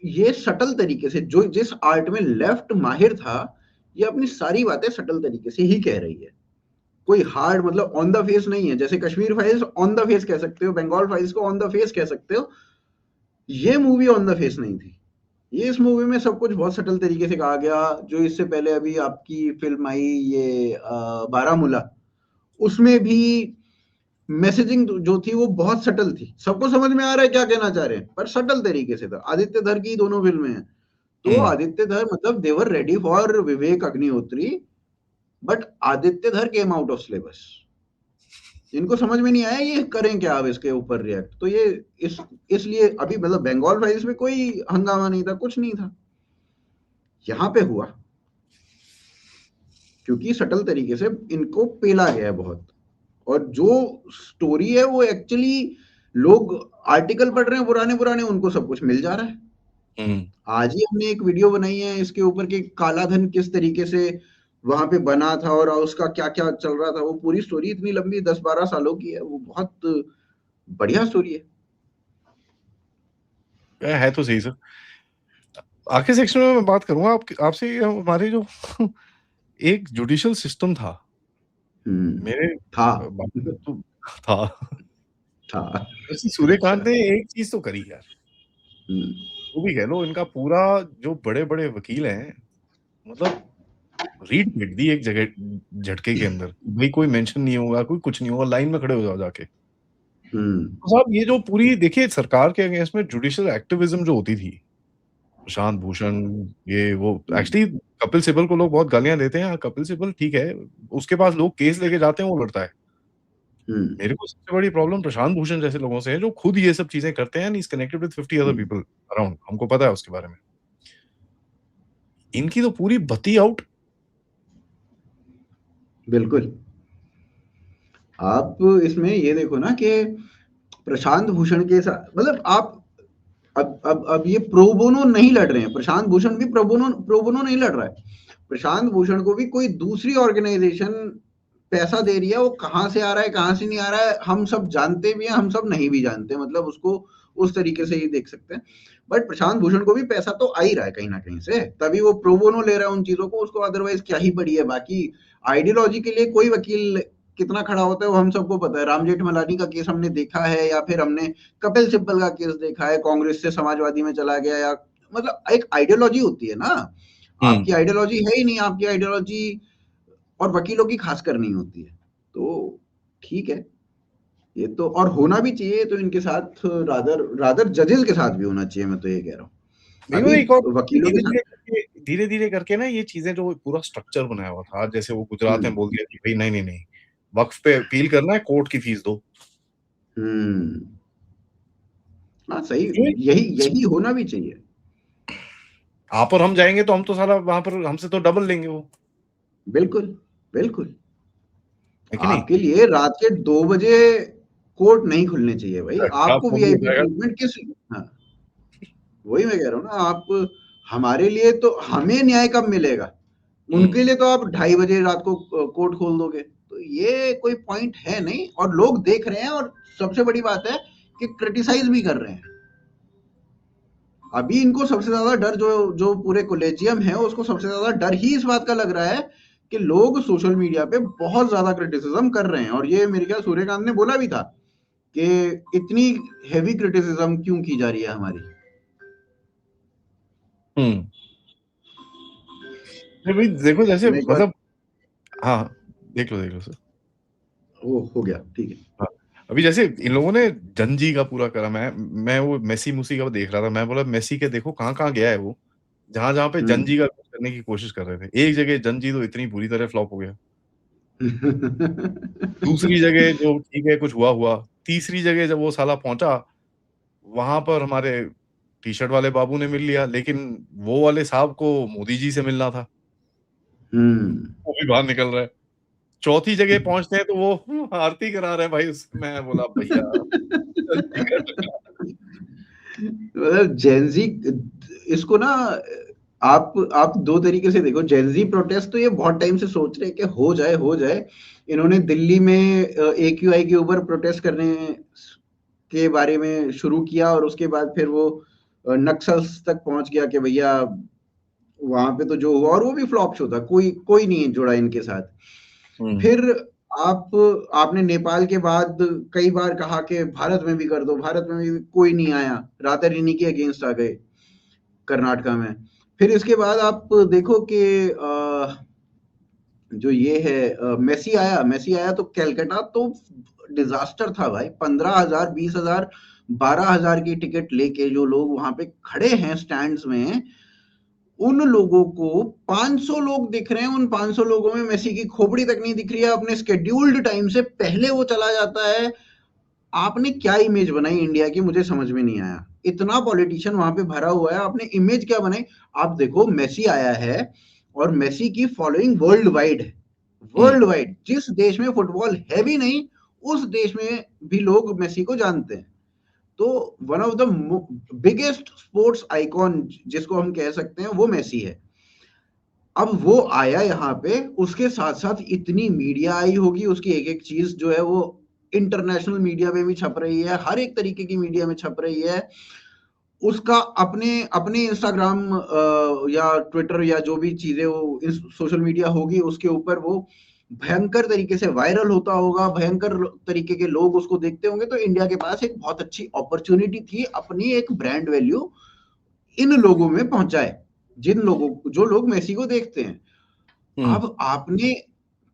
ये सटल तरीके से, जो जिस आर्ट में लेफ्ट माहिर था, ये अपनी सारी बातें सटल तरीके से ही कह रही है। कोई हार्ड मतलब ऑन द फेस नहीं है। जैसे Kashmir files on the face कह सकते हो, बंगाल फाइल्स को ऑन द फेस कह सकते हो। ये मूवी ऑन द फेस नहीं थी। ये इस मूवी में सब कुछ बहुत सटल तरीके से कहा गया। जो इससे पहले अभी आपकी फिल्म आई ये बारामूला, उसमें भी मैसेजिंग जो थी वो बहुत सटल थी। सबको समझ में आ रहा है क्या कहना चाह रहे हैं, पर सटल तरीके से था। आदित्य धर की दोनों फिल्में हैं, तो हम्म। आदित्य धर मतलब they were ready for Vivek Agnihotri, but Aditya Dhar came out of syllabus. इनको समझ में नहीं आया ये करें क्या अब इसके ऊपर रिएक्ट। तो ये इसलिए अभी मतलब बंगाल फाइल्स में कोई हंगामा नहीं था, कुछ नहीं था। यहाँ पे हुआ क्योंकि सटल तरीके से इनको पेला गया है बहुत। और जो स्टोरी है वो एक्चुअली लोग आर्टिकल पढ़ रहे हैं पुराने पुराने, उनको सब कुछ मिल जा रहा है। आज ही हमने एक वीडियो बनाई है इसके ऊपर कि काला धन किस तरीके से वहां पे बना था और उसका क्या क्या चल रहा था। वो पूरी स्टोरी इतनी लंबी 10-12 सालों की है, वो बहुत बढ़िया स्टोरी है। है तो सही सर। आखिर सेक्शन में मैं बात करूंगा आपसे हमारे जो एक जुडिशियल सिस्टम था मेरे था तो था। था वैसे सूर्यकांत ने एक चीज तो करी यार, हम्म, वो भी कह लो इनका पूरा जो बड़े बड़े वकील हैं, मतलब रीड फेंक दी एक जगह झटके के अंदर। भाई कोई मेंशन नहीं होगा, कोई कुछ नहीं होगा, लाइन में खड़े हो जाओ जाके। तो साहब ये जो पूरी देखिए सरकार के अगेंस्ट में जुडिशियल एक्टिविज्म जो होती थी, प्रशांत भूषण, ये वो हम्म, एक्चुअली कपिल सिब्बल को लोग बहुत गालियां देते हैं। हाँ, कपिल सिब्बल ठीक है, उसके पास लोग केस लेके जाते हैं, वो लड़ता है। हम्म, मेरे को सबसे बड़ी प्रॉब्लम प्रशांत भूषण जैसे लोगों से है जो खुद ये सब चीजें करते हैं, and he is connected with 50 other hmm, people around, हमको पता है उसके बारे में। इनकी तो पूरी बत्ती आउट। बिल्कुल। आप इसमें ये देखो ना कि प्रशांत भूषण के साथ मतलब आप अब ये प्रोबोनो नहीं लड़ रहे हैं। प्रशांत भूषण भी प्रोबोनो नहीं लड़ रहा है। प्रशांत भूषण को भी कोई दूसरी ऑर्गेनाइजेशन पैसा दे रही है। वो कहाँ से आ रहा है कहाँ से नहीं आ रहा है हम सब जानते भी हैं, हम सब नहीं भी जानते, मतलब उसको उस तरीके से ही देख सकते हैं। बट प्रशांत भूषण को भी पैसा तो आ ही रहा है कहीं ना कहीं से, तभी वो प्रोबोनो ले रहा है उन चीजों को। उसको अदरवाइज क्या ही पड़ी है। बाकी आइडियोलॉजी के लिए कोई वकील कितना खड़ा होता है वो हम सबको पता है। राम जेठमलानी का केस हमने देखा है, या फिर हमने कपिल सिब्बल का केस देखा है, कांग्रेस से समाजवादी में चला गया, या मतलब एक आइडियोलॉजी होती है ना। हम्म। आपकी आइडियोलॉजी है ही नहीं, आपकी आइडियोलॉजी और वकीलों की खासकर नहीं होती है। तो ठीक है, ये तो और होना भी चाहिए। तो इनके साथ रादर रादर जजेस के साथ भी होना चाहिए, मैं तो ये कह रहा हूँ। देखो अभी एक और वकीलों के साथ धीरे धीरे करके ना ये चीजें जो पूरा स्ट्रक्चर बनाया हुआ था, जैसे वो गुजरात में बोल दिया कि भाई नहीं नहीं नहीं, वक्फ पे अपील करना है, कोर्ट की फीस दो। हम्म, हाँ सही। ये यही यही होना भी चाहिए। आप और हम जाएंगे तो हम तो सारा वहां पर हमसे तो डबल लेंगे वो, बिल्कुल बिल्कुल। है कि नहीं? आपके लिए रात के 2 बजे कोर्ट नहीं खुलने चाहिए भाई। क्या आपको फोन भी वीआईपी उठाएगा? ट्रीटमेंट किस हाँ, वही मैं कह रहा हूँ ना। आप हमारे लिए तो हमें न्याय कब मिलेगा? हम्म। उनके लिए तो आप 2:30 बजे रात को कोर्ट खोल दोगे, तो ये कोई पॉइंट है नहीं। और लोग देख रहे हैं, और सबसे बड़ी बात है कि क्रिटिसाइज भी कर रहे हैं। अभी इनको सबसे ज्यादा डर जो जो पूरे कॉलेजियम है उसको सबसे ज्यादा डर ही इस बात का लग रहा है कि लोग सोशल मीडिया पे बहुत ज्यादा क्रिटिसिज्म कर रहे हैं। और ये मेरे ख्याल सूर्यकांत ने बोला भी था कि इतनी हेवी क्रिटिसिज्म क्यों की जा रही है हमारी। हम्म। नहीं भाई देखो जैसे मैं एक बार मतलब, हाँ देख लो सर। वो हो गया ठीक है। हाँ, अभी जैसे इन लोगों ने जंजी का पूरा करा। मैं वो मेसी मूसी का देख रहा था, मैं बोला मेसी के देखो कहाँ कहाँ गया है वो, जहां जहां पे हम्म जंजी का कुछ करने की कोशिश कर रहे थे। एक जगह जंजी तो इतनी बुरी तरह फ्लॉप हो गया, दूसरी जगह जो ठीक है कुछ हुआ हुआ, तीसरी जगह जब वो साला पहुंचा, वहां पर हमारे टी शर्ट वाले बाबू ने मिल लिया, लेकिन वो वाले साहब को मोदी जी से मिलना था, हम्म। वो भी बाहर निकल रहा है। चौथी जगह पहुंचते हैं तो वो आरती करा रहे हैं भाई उससे। मैं बोला भैया जल्दी कर। मतलब जेनजी इसको ना आप दो तरीके से देखो। जेनजी प्रोटेस्ट तो ये बहुत टाइम से सोच रहे हैं कि हो जाए हो जाए। इन्होंने दिल्ली में AQI के ऊपर प्रोटेस्ट करने के बारे में शुरू किया, और उसके बाद फिर वो नक्सल्स तक पहुंच गया कि भैया वहां पे तो जो हुआ, और वो भी फ्लॉप शो था, कोई नहीं जुड़ा इनके साथ। फिर आपने नेपाल के बाद कई बार कहा कि भारत में भी कर दो, भारत में भी कोई नहीं आया, रातर इन्हीं के अगेंस्ट आ गए कर्नाटका में। फिर इसके बाद आप देखो कि जो ये है मेसी आया तो कलकत्ता तो डिजास्टर था भाई। 15,000, 20,000, 12,000 की टिकट लेके जो लोग वहां पे खड़े हैं स्टैंड्स में, उन लोगों को 500 लोग दिख रहे हैं। उन 500 लोगों में मेसी की खोपड़ी तक नहीं दिख रही है। अपने स्केड्यूल्ड टाइम से पहले वो चला जाता है। आपने क्या इमेज बनाई इंडिया की, मुझे समझ में नहीं आया। इतना पॉलिटिशियन वहां पे भरा हुआ है, आपने इमेज क्या बनाई? आप देखो मेसी आया है और मेसी की फॉलोइंग वर्ल्ड वाइड है। वर्ल्ड वाइड जिस देश में फुटबॉल है भी नहीं, उस देश में भी लोग मेसी को जानते हैं। तो one of the biggest sports icon जिसको हम कह सकते हैं वो मेसी है। अब वो आया यहाँ पे, उसके साथ साथ इतनी मीडिया आई होगी, उसकी एक एक चीज जो है वो इंटरनेशनल मीडिया में भी छप रही है, हर एक तरीके की मीडिया में छप रही है। उसका अपने अपने इंस्टाग्राम या ट्विटर या जो भी चीजें वो सोशल मीडिया होगी, उसके ऊपर वो भयंकर तरीके से वायरल होता होगा, भयंकर तरीके के लोग उसको देखते होंगे। तो इंडिया के पास एक बहुत अच्छी अपॉर्चुनिटी थी अपनी एक ब्रांड वैल्यू इन लोगों में पहुंचाए, जो लोग मेसी को देखते हैं। अब आपने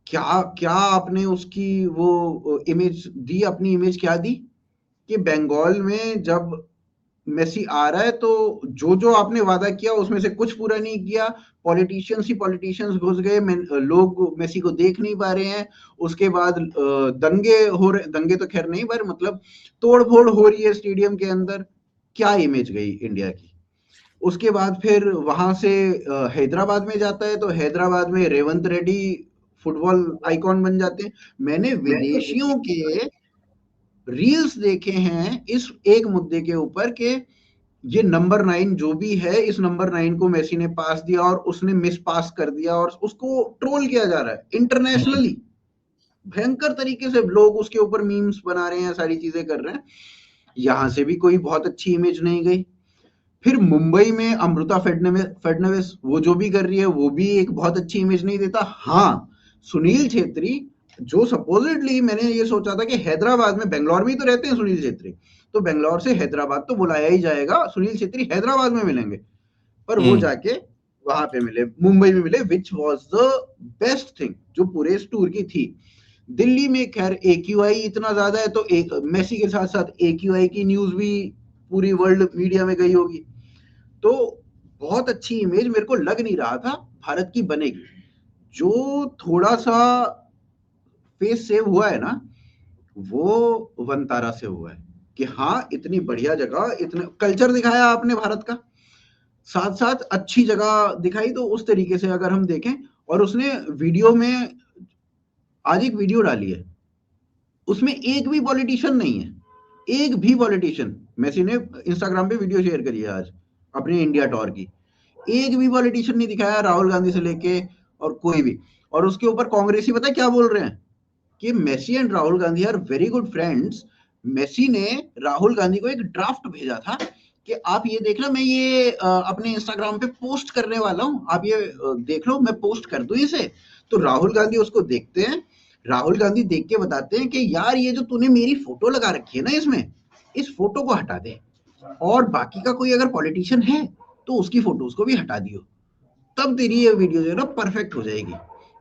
क्या क्या आपने उसकी वो इमेज दी, अपनी इमेज क्या दी कि बंगाल में जब मेसी आ रहा है तो जो जो आपने वादा किया उसमें से कुछ पूरा नहीं किया। पॉलिटिशियंस घुस गए, लोग मेसी को देख नहीं पा रहे हैं। उसके बाद दंगे तो खैर नहीं, पर मतलब तोड़ फोड़ हो रही है स्टेडियम के अंदर। क्या इमेज गई इंडिया की। उसके बाद फिर वहां से हैदराबाद में जाता है, तो हैदराबाद में रेवंत रेड्डी फुटबॉल आइकॉन बन जाते हैं। मैंने विदेशियों के रील्स देखे हैं इस एक मुद्दे के ऊपर कि ये नंबर 9 जो भी है, इस नंबर 9 को मेसी ने पास दिया और उसने मिस पास कर दिया, और उसको ट्रोल किया जा रहा है इंटरनेशनली। भयंकर तरीके से लोग उसके ऊपर मीम्स बना रहे हैं, सारी चीजें कर रहे हैं। यहां से भी कोई बहुत अच्छी इमेज नहीं गई। फिर मुंबई में अमृता फडणवीस वो जो भी कर रही है वो भी एक बहुत अच्छी इमेज नहीं देता। हाँ, सुनील छेत्री, जो सपोजिटली मैंने ये सोचा था कि हैदराबाद में, बेंगलोर में ही तो रहते हैं सुनील छेत्री, तो बेंगलोर से हैदराबाद तो बुलाया ही जाएगा, सुनील छेत्री हैदराबाद में मिलेंगे। पर वो जाके वहां पे मिले, मुंबई में मिले, which was the best thing जो पूरे इस टूर की थी। दिल्ली में खैर AQI इतना ज्यादा है, तो एक मेसी के साथ साथ AQI की न्यूज भी पूरी वर्ल्ड मीडिया में गई होगी। तो बहुत अच्छी इमेज मेरे को लग नहीं रहा था भारत की बनेगी। जो थोड़ा सा फेस सेव हुआ है ना, वो वनतारा से हुआ है कि हाँ, इतनी बढ़िया जगह, इतना कल्चर दिखाया आपने भारत का, साथ साथ अच्छी जगह दिखाई। तो उस तरीके से अगर हम देखें, और उसने वीडियो में आज एक वीडियो डाली है, उसमें एक भी पॉलिटिशियन नहीं है, एक भी पॉलिटिशियन। मेसी ने इंस्टाग्राम पे वीडियो शेयर करी है आज अपने इंडिया टूर की, एक भी पॉलिटिशियन नहीं दिखाया, राहुल गांधी से लेके और कोई भी। और उसके ऊपर कांग्रेसी पता है क्या बोल रहे हैं कि Messi and Rahul Gandhi are very good friends. Messi ने राहुल गांधी को एक ड्राफ्ट भेजा था कि आप ये देख लो, मैं ये अपने इंस्टाग्राम पे पोस्ट करने वाला हूं, आप ये देख लो, मैं पोस्ट कर दूं इसे। तो राहुल गांधी उसको देखते हैं, राहुल गांधी देख के बताते हैं कि यार ये जो तूने मेरी फोटो लगा रखी है ना, इसमें इस फोटो को हटा दे, और बाकी का कोई अगर पॉलिटिशियन है तो उसकी फोटोज को भी हटा दियो, तब तेरी ये वीडियो जो है ना परफेक्ट हो जाएगी।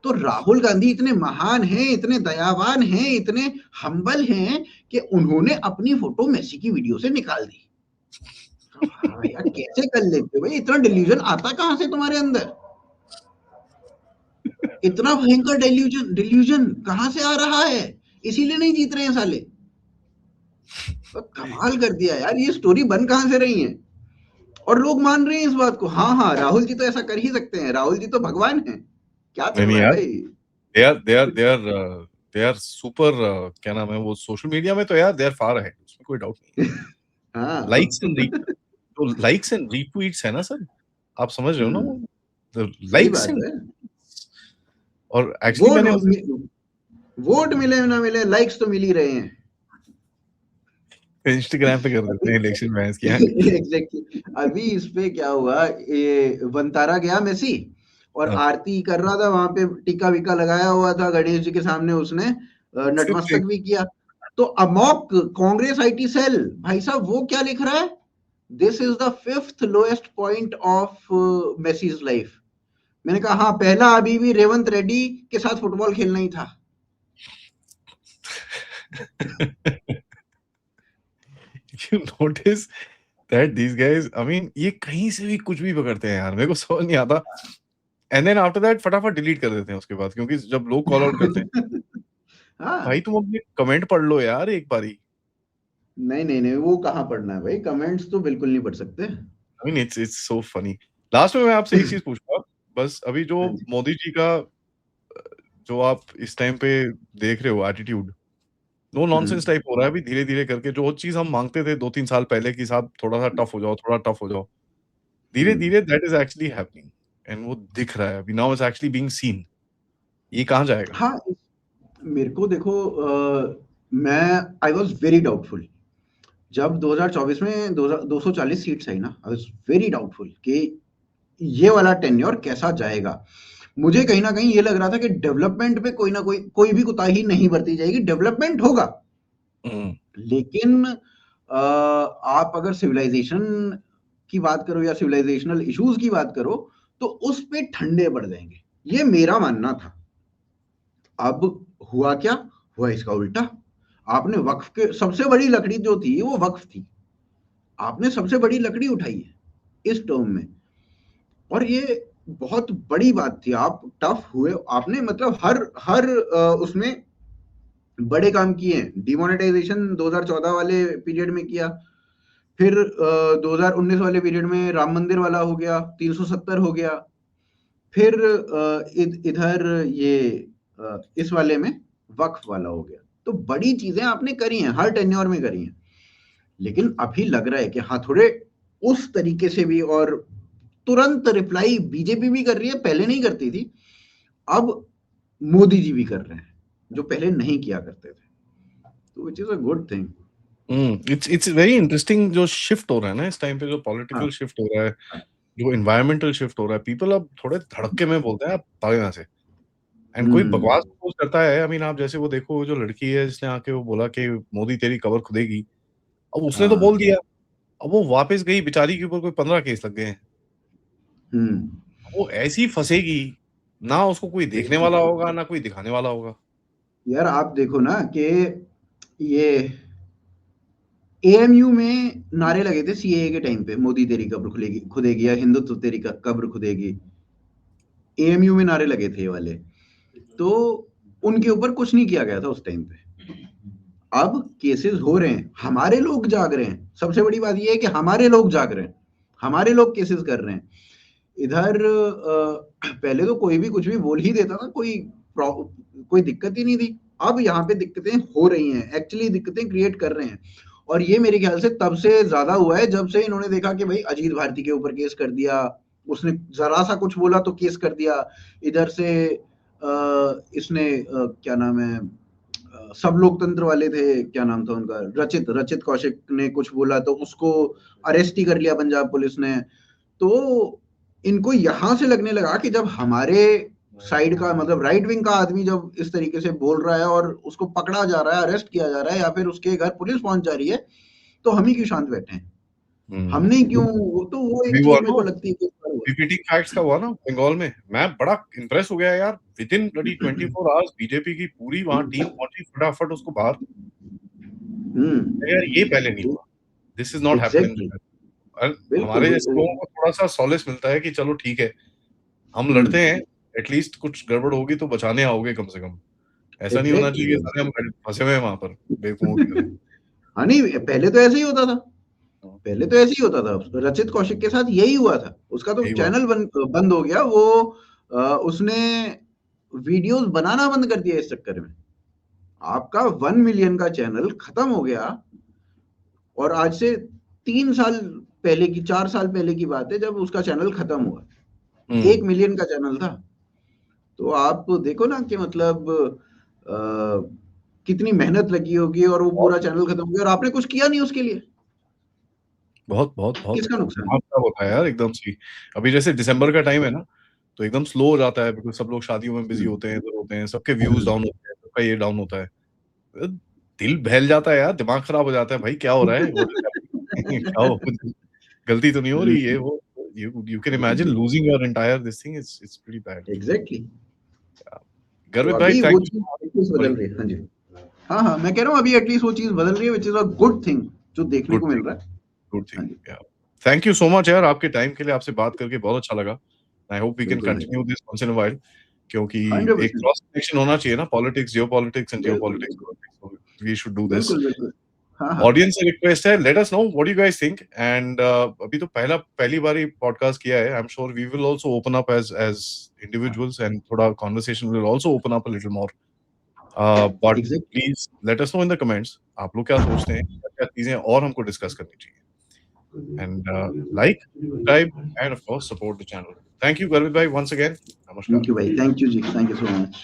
तो राहुल गांधी इतने महान हैं, इतने दयावान हैं, इतने हम्बल हैं कि उन्होंने अपनी फोटो मेसी की वीडियो से निकाल दी। हाँ यार, कैसे कर लेते हो भाई, इतना डिल्यूजन आता कहां से तुम्हारे अंदर, इतना भयंकर डिल्यूजन डिल्यूजन कहां से आ रहा है? इसीलिए नहीं जीत रहे हैं साले। तो कमाल कर दिया यार, ये स्टोरी बन कहां से रही है, और लोग मान रहे हैं इस बात को। हाँ हाँ, राहुल जी तो ऐसा कर ही सकते हैं, राहुल जी तो भगवान हैं। क्या चल नहीं रहा है यार, भाई? दे आर सुपर, क्या नाम है वो, सोशल मीडिया में तो यार दे आर फार अहेड, उसमें कोई डाउट नहीं है। हाँ। लाइक्स एंड रीट्वीट्स है ना सर, आप समझ रहे हो ना वो, सही लाइक्स बात एंड, है। और एक्चुअली वोट मैंने वोट मिले ना मिले, लाइक्स तो मिल ही रहे हैं। इंस्टाग्राम पे कर देते अभी हैं इलेक्शन में इसकी हाँ। एग्जैक्टली अभी इस पे क्या हुआ, ये वंतारा गया मेसी और हाँ, आरती कर रहा था वहां पे, टीका वीका लगाया हुआ था गणेश जी के सामने, उसने सिर्फ नतमस्तक भी किया। तो अमोक कांग्रेस आईटी सेल, भाई साहब वो क्या लिख रहा है, this is the fifth lowest point of Messi's life. मैंने कहा हाँ, पहला अभी भी रेवंत रेड्डी के साथ फुटबॉल खेलना ही था। you notice that these guys, I mean, ये कहीं से भी कुछ भी पकड़ते हैं यार, मेरे को समझ नहीं आता। एंड देन आफ्टर दैट फटाफट डिलीट कर देते हैं उसके बाद, क्योंकि जब लोग कॉल आउट करते हैं, भाई हाँ, तुम अपने कमेंट पढ़ लो यार एक बारी। नहीं नहीं नहीं, वो कहाँ पढ़ना है भाई, कमेंट्स तो बिल्कुल नहीं पढ़ सकते। I mean it's so funny. Last में मैं आपसे एक चीज पूछूंगा, बस अभी जो हाँ जी। मोदी जी का जो आप इस टाइम पे देख रहे हो एटीट्यूड, नो नॉनसेंस टाइप हो रहा है अभी धीरे धीरे करके। जो चीज हम मांगते थे 2-3 साल पहले कि साहब थोड़ा सा टफ हो जाओ, थोड़ा टफ हो जाओ, धीरे हम्म। धीरे that is actually happening. And वो दिख रहा है अभी, now it's actually being seen. ये कहाँ जाएगा? हाँ, मेरे को देखो, मैं आई वॉज वेरी डाउटफुल जब 2024 में 240 सीट्स आई ना, आई वॉज वेरी डाउटफुल कि ये वाला टेन्योर कैसा जाएगा। मुझे कहीं ना कहीं ये लग रहा था कि डेवलपमेंट पे कोई भी कुताही नहीं बरती जाएगी, डेवलपमेंट होगा। हम्म, लेकिन आप अगर सिविलाइजेशन की बात करो या सिविलाइजेशनल इश्यूज की बात करो, तो उस पे ठंडे पड़ जाएंगे, ये मेरा मानना था। अब हुआ क्या, हुआ इसका उल्टा। आपने वक्फ के सबसे बड़ी लकड़ी जो थी वो वक्फ थी, आपने सबसे बड़ी लकड़ी उठाई है इस टर्म में, और ये बहुत बड़ी बात थी। आप टफ हुए, आपने मतलब हर हर उसमें बड़े काम किए हैं। डिमोनेटाइजेशन 2014 वाले पीरियड में किया, फिर 2019 वाले पीरियड में राम मंदिर वाला हो गया, 370 हो गया, फिर इधर ये इस वाले में वक्फ वाला हो गया। तो बड़ी चीजें आपने करी हैं, हर टेन्योर में करी हैं। लेकिन अभी लग रहा है कि हाँ, थोड़े उस तरीके से भी, और तुरंत रिप्लाई बीजेपी भी कर रही है, पहले नहीं करती थी, अब मोदी जी भी कर रहे हैं जो पहले नहीं किया करते थे, तो which is a good thing. It's very interesting जो शिफ्ट हो रहा है ना इस टाइम पे, जो हाँ पॉलिटिकल शिफ्ट हो रहा है, हाँ। जो एनवायरमेंटल शिफ्ट हो रहा है। पीपल अब थोड़े धड़के में बोलते हैं आप भागो यहाँ से। एंड कोई बकवास हम्म। पोस्ट करता है, आई मीन आप जैसे वो देखो, वो जो लड़की है जिसने आके वो बोला कि मोदी तेरी कबर खुदेगी, अब उसने तो बोल हाँ। दिया, अब वो वापस गई बेचारी के ऊपर कोई 15 केस लग गए हैं। हम्म। वो ऐसी फंसेगी, ना उसको कोई देखने वाला होगा ना कोई दिखाने वाला होगा। यार आप देखो ना कि ये एएमयू में नारे लगे थे सीएए के टाइम पे, मोदी तेरी कब्र खुलेगी खुदेगी या हिंदुत्व तेरी कब्र खुदेगी, एएमयू में नारे लगे थे ये वाले। तो उनके ऊपर कुछ नहीं किया गया था उस टाइम पे। अब केसेस हो रहे हैं, हमारे लोग जाग रहे हैं। सबसे बड़ी बात ये है कि हमारे लोग जाग रहे हैं, हमारे लोग केसेस कर रहे हैं। इधर पहले तो कोई भी कुछ भी बोल ही देता था, कोई दिक्कत ही नहीं थी। अब यहाँ पे दिक्कतें हो रही हैं, एक्चुअली दिक्कतें क्रिएट कर रहे हैं। और ये मेरे ख्याल से तब से ज्यादा हुआ है जब से इन्होंने देखा कि भाई अजीत भारती के ऊपर केस कर दिया, उसने जरा सा कुछ बोला तो केस कर दिया। इधर से इसने क्या नाम है, सब लोकतंत्र वाले थे, क्या नाम था उनका, रचित रचित कौशिक ने कुछ बोला तो उसको अरेस्ट ही कर लिया पंजाब पुलिस ने। तो इनको यहां से लगने लगा कि जब हमारे साइड का मतलब राइट विंग का आदमी जब इस तरीके से बोल रहा है और उसको पकड़ा जा रहा है, अरेस्ट किया जा रहा है, या फिर उसके घर पुलिस पहुंच जा रही है, तो हम ही क्यों शांत बैठे हैं, हमने क्यों, वो अभी एक हुआ चीज मेरे ना को लगती है कि पीपीटी फैक्ट्स का हुआ ना बंगाल में, मैं बड़ा इंप्रेस हो गया यार। With in bloody 24 hours BJP की पूरी वहां टीम पहुंची, फटाफट उसको बाहर। यार ये पहले नहीं हुआ, this is not happening. Exactly. और बिल्कुल हमारे जैसे बिल्कुल। लोगों को थोड़ा सा सॉलेस मिलता है कि चलो ठीक है, हम लड़ते हम्म। हैं, एटलीस्ट कुछ गड़बड़ होगी तो बचाने आओगे कम से कम। ऐसा नहीं होना चाहिए एग्जैक्टली कि सारे हम फंसे हुए हैं वहां पर बेवकूफों की तरह। हाँ, नहीं पहले तो ऐसे ही होता था, पहले तो ऐसे ही होता था। रचित कौशिक के साथ यही हुआ था, उसका तो यही बात। चैनल बंद हो गया वो। उसने वीडियोस बनाना बंद कर दिया इस चक्कर में। आपका 1 मिलियन का चैनल खत्म हो गया, और आज से 3 साल पहले की, 4 साल पहले की बात है जब उसका चैनल खत्म हुआ। हम्म 1 मिलियन का चैनल था। तो आप देखो ना कि मतलब कितनी मेहनत लगी होगी और वो पूरा चैनल खत्म हो गया और आपने कुछ किया नहीं उसके लिए। बहुत, बहुत, बहुत किसका नुकसान? दिमाग खराब होता है यार एकदम से ही। अभी जैसे दिसंबर का टाइम है ना, तो एकदम स्लो हो जाता है बिकॉज़ सब लोग शादियों में बिज़ी हुँ। होते हैं, इधर होते हैं, सबके व्यूज़ डाउन होते हैं, सबका ये डाउन होता है। दिल बहल जाता है यार, दिमाग खराब हो जाता है, भाई क्या हो रहा है? What is happening? क्या हो गलती तो नहीं हो रही ये वो? You can imagine losing your entire this thing it's pretty bad. Exactly. तो गर्वित भाई अभी वो thank cheese you at least sorry बदल रही है। हाँ जी। हाँ, हाँ, मैं कह रहा हूँ अभी एटलीस्ट वो चीज़ बदल रही है which is a good thing जो देखने गुड को मिल थिंग रहा है। गुड थिंग हाँ जी, या थैंक यू सो मच यार आपके टाइम के लिए आपसे बात करके बहुत अच्छा लगा। आई होप वी कैन बिल्कुल भाई। Continue this once in a while क्योंकि एक 100% क्रॉस कनेक्शन होना चाहिए ना पॉलिटिक्स, जियोपॉलिटिक्स एंड बिल्कुल, जियोपॉलिटिक्स बिल्कुल। Politics we should do this. बिल्कुल, बिल्कुल। हाँ, हाँ। ऑडियंस से रिक्वेस्ट है let us know what you guys think and अभी तो पहली बार ही पॉडकास्ट किया है I am sure we will also open up as as individuals and थोड़ा conversation will also open up a little more but exactly. Please let us no in the comments आप लोग क्या सोचते हैं क्या चीजें और हमको डिस्कस करनी चाहिए and like, subscribe, and of course support the channel. Thank you, Garvit bhai, once again. Namaskar. Thank you भाई। थैंक यू जी। Thank you so much.